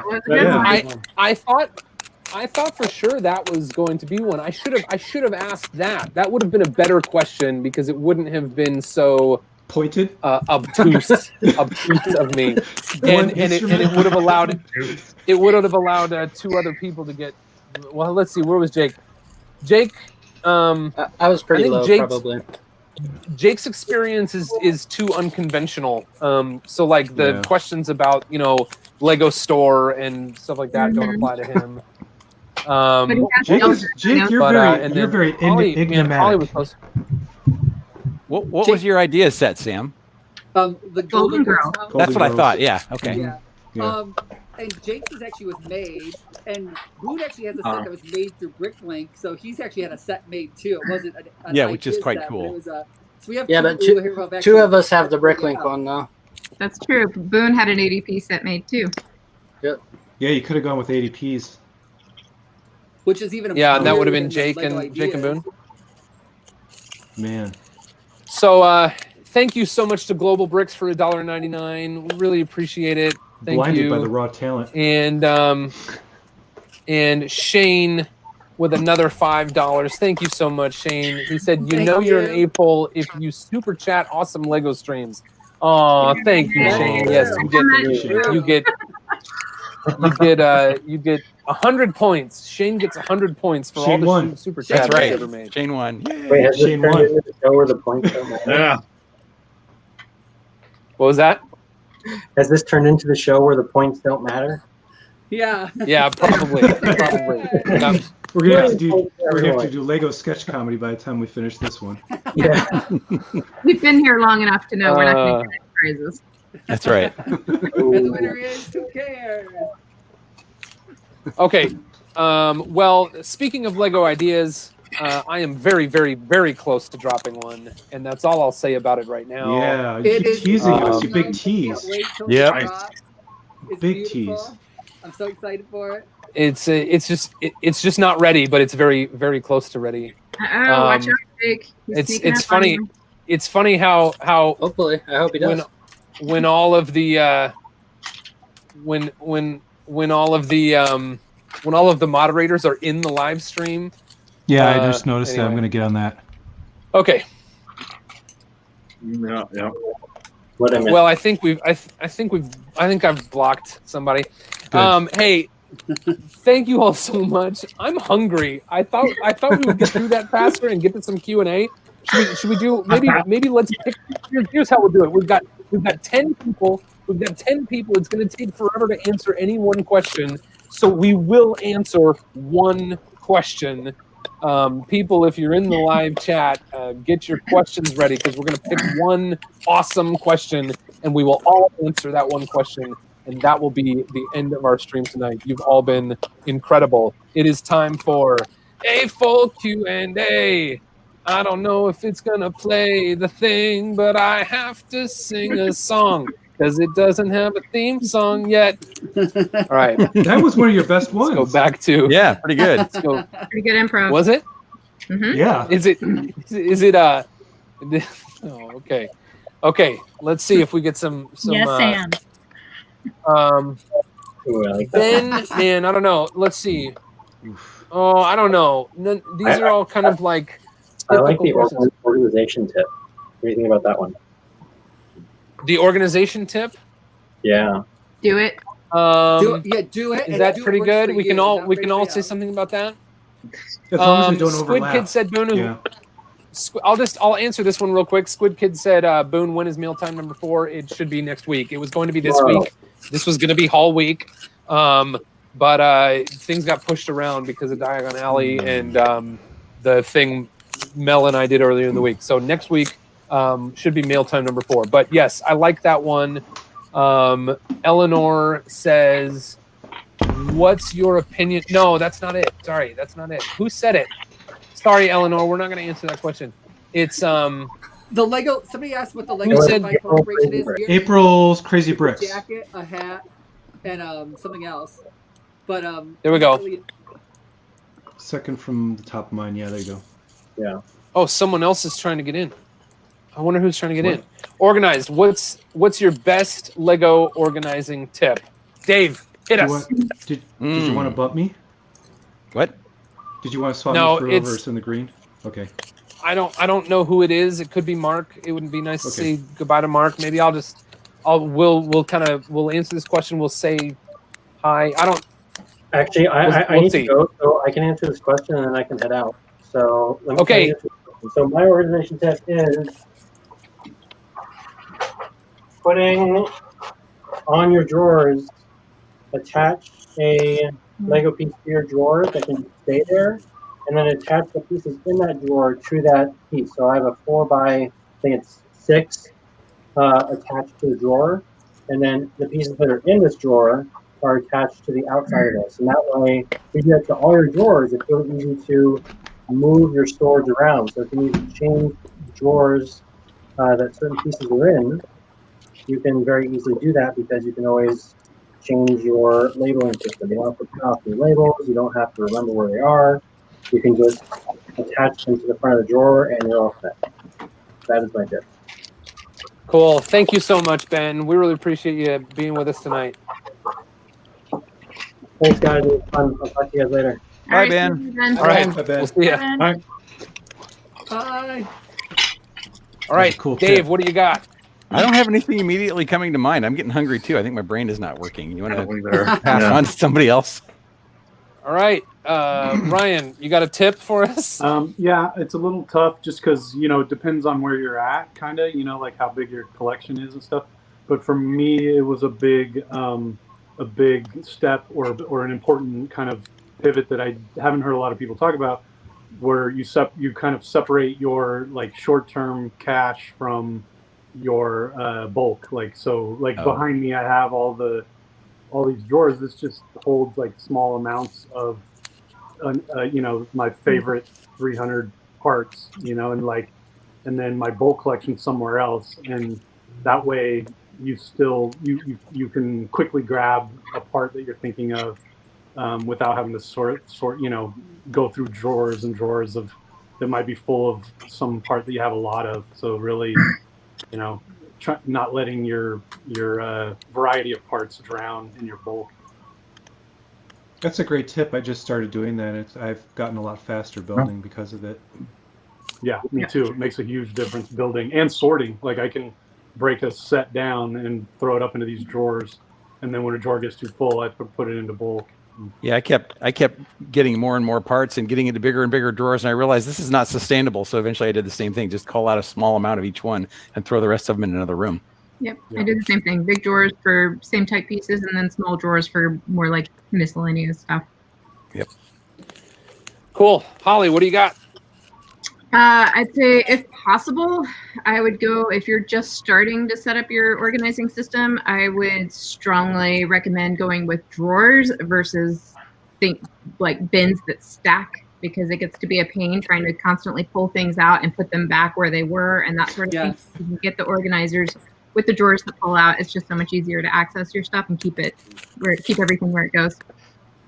I thought for sure that was going to be one. I should have asked that. That would have been a better question because it wouldn't have been so pointed, obtuse of me, and it would have allowed two other people to get. Well, let's see. Where was Jake? Jake. I was pretty low, probably. Jake's experience is too unconventional. So like the questions about Lego store and stuff like that don't apply to him. Jake, you're very enigmatic. Holly was close. What was your idea set, Sam? The Golden Girl. That's what I thought. Yeah. Okay. Yeah. And Jake's actually was made, and Boone actually has a set that was made through Bricklink, so he's actually had a set made too. It wasn't an which is quite set, cool. It was, so we have but two of us have the Bricklink one though. That's true. Boone had an ADP set made too. Yep. Yeah, you could have gone with ADPs. Which is even and that would have been Jake and Boone. Man. So thank you so much to Global Bricks for $1.99. We really appreciate it. Thank Blinded you. by the raw talent. And Shane with another $5. Thank you so much, Shane. He said, you're an AFOL if you super chat awesome Lego streams. Oh, thank you, Shane. Yes, you get 100 points. Shane gets 100 points for all the super chats That's right. ever made. Shane won. Wait, has Shane won. Into the show where the points don't matter? Yeah. What was that? Has this turned into the show where the points don't matter? Yeah. Yeah, probably. No. We're gonna have to do Lego sketch comedy by the time we finish this one. Yeah. We've been here long enough to know we're not going to get prizes. That's right. And the winner is, who cares? Okay. Well, speaking of Lego ideas, I am very, very, very close to dropping one, and that's all I'll say about it right now. Yeah, you keep teasing us. You big tease. Yep. It's big beautiful. tease. I'm so excited for it. It's just not ready, but it's very, very close to ready. Watch out, Jake. It's funny. It's funny how hopefully I hope he does. When all of the when all of the moderators are in the live stream. Yeah, I just noticed that. I'm going to get on that. Okay. Yeah. Well, I think I've blocked somebody. Hey, Thank you all so much. I'm hungry. I thought we would get through that faster and get to some Q&A. Should we do maybe let's pick. Here's how we'll do it. We've got 10 people. We've got 10 people. It's going to take forever to answer any one question. So we will answer one question. People, if you're in the live chat, get your questions ready because we're going to pick one awesome question and we will all answer that one question. And that will be the end of our stream tonight. You've all been incredible. It is time for AFOL Q&A. I don't know if it's going to play the thing, but I have to sing a song because it doesn't have a theme song yet. All right. That was one of your best ones. Let's go back to... Yeah, pretty good. Let's go. Pretty good improv. Was it? Mm-hmm. Yeah. Is it oh, okay. Okay, let's see if we get some Yes, Sam. Ben, man, I don't know. Let's see. Oh, I don't know. These are all kind of like... I like the organization tip. What do you think about that one? The organization tip? Yeah. Do it. Do it. Is that pretty good? We can all say something about that. As long as we don't Squid overlap. Kid said Boone. Yeah. I'll answer this one real quick. Squid Kid said Boone, when is mealtime number 4? It should be next week. It was going to be this week. This was going to be Hall Week, but things got pushed around because of Diagon Alley and the thing Mel and I did earlier in the week. So next week should be mealtime number 4. But yes, I like that one. Eleanor says, "What's your opinion?" No, that's not it. Sorry, that's not it. Who said it? Sorry, Eleanor, we're not going to answer that question. It's the Lego. Somebody asked what the Lego Who said- certified corporation is. April's Crazy It's Bricks. a jacket, a hat, and something else. But there we go. Second from the top of mine. Yeah, there you go. Yeah. Oh, someone else is trying to get in. I wonder who's trying to get What? in. Organized. What's your best Lego organizing tip? Dave, hit us. Did you want to bump me? What? Did you want to swap No, me for it's- over in the green? Okay. I don't know who it is. It could be Mark. It would be nice to Okay. say goodbye to Mark. Maybe we'll answer this question. We'll say hi. I don't. Actually, I We'll need see. to go, so I can answer this question and then I can head out. So let me Okay. tell you this question. So my organization tip is putting on your drawers, attach a Lego piece to your drawer that can stay there, and then attach the pieces in that drawer to that piece. So I have a 4x6 attached to the drawer, and then the pieces that are in this drawer are attached to the outside of this. And that way, if you do that to all your drawers, it's really easy to move your storage around. So if you need to change drawers that certain pieces are in, you can very easily do that because you can always change your labeling system. You don't have to print off your labels. You don't have to remember where they are. You can just attach them to the front of the drawer and you're all set. That is my tip. Cool. Thank you so much, Ben. We really appreciate you being with us tonight. Thanks, guys. It was fun. I'll talk to you guys later. Bye, Ben. All right. Bye, Ben. We'll see ya. Bye. All right, cool Dave, tip. what do you got? I don't have anything immediately coming to mind. I'm getting hungry too. I think my brain is not working. You want to pass on to somebody else? All right, Ryan, you got a tip for us? Yeah, it's a little tough just because, it depends on where you're at, kind of, like how big your collection is and stuff. But for me, it was a big step or an important kind of pivot that I haven't heard a lot of people talk about, where you kind of separate your short-term cash from your bulk. Behind me, I have all these drawers. This just holds small amounts of my favorite 300 parts, and then my bulk collection somewhere else, and that way you can quickly grab a part that you're thinking of without having to sort go through drawers and drawers that might be full of some part that you have a lot of. So really, not letting your variety of parts drown in your bulk. That's a great tip. I just started doing that. I've gotten a lot faster building because of it. Yeah, me too. It makes a huge difference building and sorting. I can break a set down and throw it up into these drawers, and then when a drawer gets too full, I put it into bulk. Yeah, I kept getting more and more parts and getting into bigger and bigger drawers, and I realized this is not sustainable. So eventually, I did the same thing: just call out a small amount of each one and throw the rest of them in another room. Yep, I did the same thing. Big drawers for same type pieces, and then small drawers for more miscellaneous stuff. Yep. Cool. Holly, what do you got? I'd say if possible, I would go, if you're just starting to set up your organizing system, I would strongly recommend going with drawers versus bins that stack, because it gets to be a pain trying to constantly pull things out and put them back where they were and that sort of thing. You can get the organizers with the drawers that pull out. It's just so much easier to access your stuff and keep everything where it goes.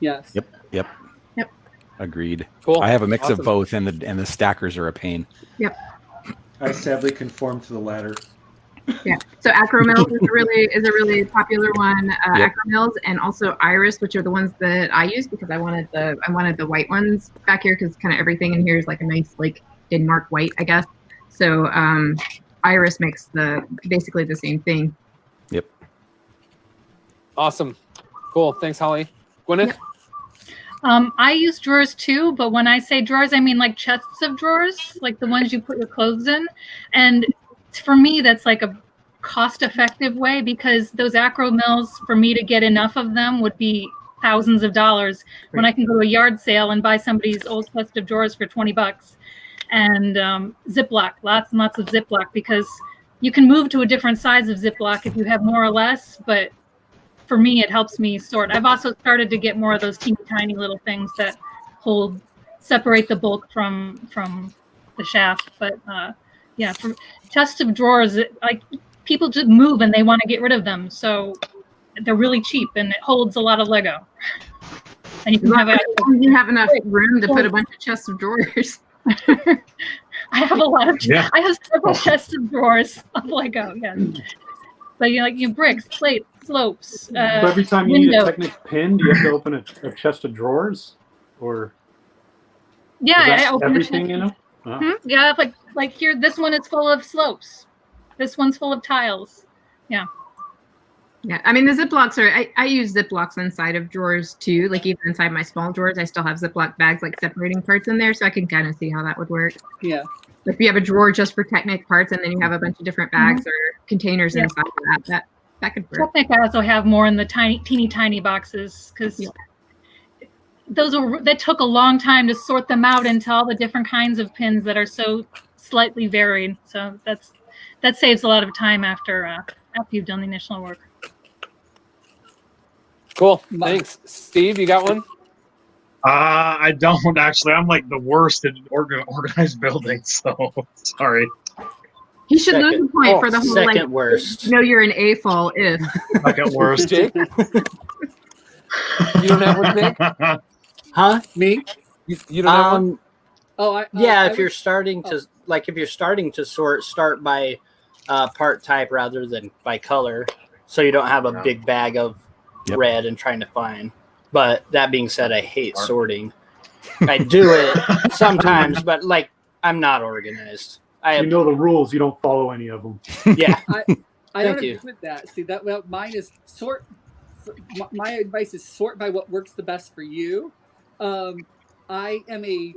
Yes. Yep. Agreed. Cool. I have a mix Awesome. of both, and the stackers are a pain. Yep. I sadly conform to the latter. Yeah. So Acromills is a really popular one. Acromills and also Iris, which are the ones that I use because I wanted the white ones back here because kind of everything in here is a nice Denmark white, I guess. So Iris makes basically the same thing. Yep. Awesome. Cool. Thanks, Holly. Gwyneth? Yep. I use drawers too, but when I say drawers, I mean chests of drawers, like the ones you put your clothes in. And for me, that's a cost-effective way, because those Acromills, for me to get enough of them, would be thousands of dollars when I can go to a yard sale and buy somebody's old chest of drawers for $20. And Ziploc, lots and lots of Ziploc, because you can move to a different size of Ziploc if you have more or less, but for me, it helps me sort. I've also started to get more of those teeny tiny little things that separate the bulk from the shaft. But yeah, for chests of drawers, like people just move and they want to get rid of them, so they're really cheap and it holds a lot of Lego. And you can have enough room to put a bunch of chests of drawers. I have a lot of. Yeah. I have several chests of drawers of Lego. Yes, but you bricks, plates, slopes. But every time you need a Technic pin, do you have to open a chest of drawers, or? Yeah, I open everything in them. Oh. Yeah, like here, this one is full of slopes. This one's full of tiles. Yeah. Yeah, I mean the Ziplocs are. I use Ziplocs inside of drawers too. Like even inside my small drawers, I still have Ziploc bags like separating parts in there, so I can kind of see how that would work. Yeah. Like if you have a drawer just for Technic parts, and then you have a bunch of different bags or containers inside of that could work. Technic I also have more in the teeny tiny boxes because that took a long time to sort them out into all the different kinds of pins that are so slightly varied. So that saves a lot of time after you've done the initial work. Cool. Thanks. Steve, you got one? I don't actually. I'm like the worst at organized buildings, so sorry. He should lose a point for the whole second worst. No, you're an AFOL if. Second worst. Jake? You don't have one, Nick? Huh? Me? You don't have one? Oh, if you're starting to start by part type rather than by color, so you don't have a big bag of red and trying to find. But that being said, I hate sorting. I do it sometimes, but like I'm not organized. You know the rules. You don't follow any of them. Yeah. I don't agree with that. See that mine is sort. My advice is sort by what works the best for you. I am a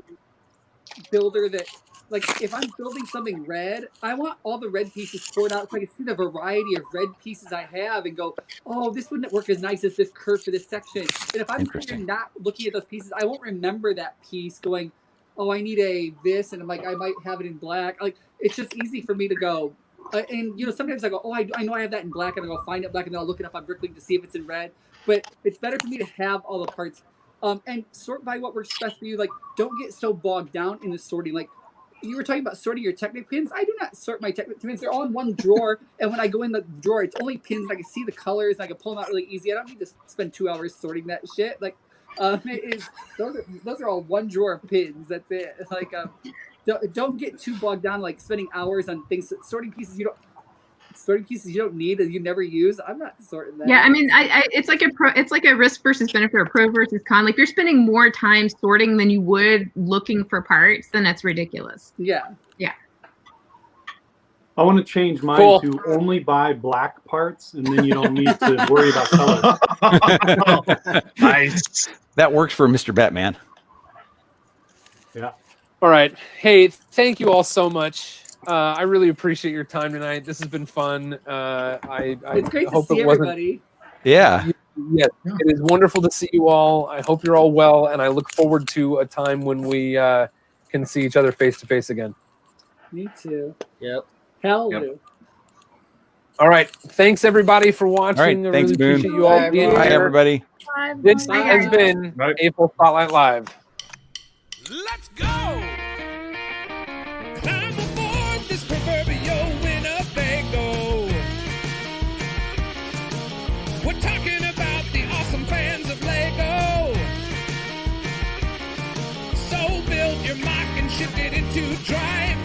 builder that, like, if I'm building something red, I want all the red pieces sorted out so I can see the variety of red pieces I have and go, oh, this wouldn't work as nice as this curve for this section. And if I'm not looking at those pieces, I won't remember that piece going, oh, I need this, and I'm like, I might have it in black. Like, it's just easy for me to go. And, sometimes I go, oh, I know I have that in black, and I'll go find it black, and then I'll look it up on Bricklink to see if it's in red. But it's better for me to have all the parts. And sort by what works best for you. Like, don't get so bogged down in the sorting. Like, you were talking about sorting your Technic pins. I do not sort my Technic pins. They're all in one drawer. And when I go in the drawer, it's only pins. And I can see the colors. And I can pull them out really easy. I don't need to spend 2 hours sorting that shit. Like, those are all one drawer of pins. That's it. Like, don't get too bogged down, like spending hours on things. Sorting pieces you don't need and you never use. I'm not sorting that. Yeah, I mean, it's like a risk versus benefit or pro versus con. Like, if you're spending more time sorting than you would looking for parts, then that's ridiculous. Yeah. Yeah. I want to change mine to only buy black parts, and then you don't need to worry about color. Nice. That works for Mr. Batman. Yeah. All right. Hey, thank you all so much. I really appreciate your time tonight. This has been fun. It's great hope to see it wasn't. everybody. Yeah. Yes, it is wonderful to see you all. I hope you're all well, and I look forward to a time when we can see each other face to face again. Me too. Yep. Hell no. All right. Thanks everybody for watching. All right. Thanks, I really Boone. appreciate you all being Bye, here. everybody. This has been AFOL Spotlight Live. Let's go! Time aboard this proverbial Winnebago. We're talking about the awesome fans of Lego. So build your mock and shift it into drive.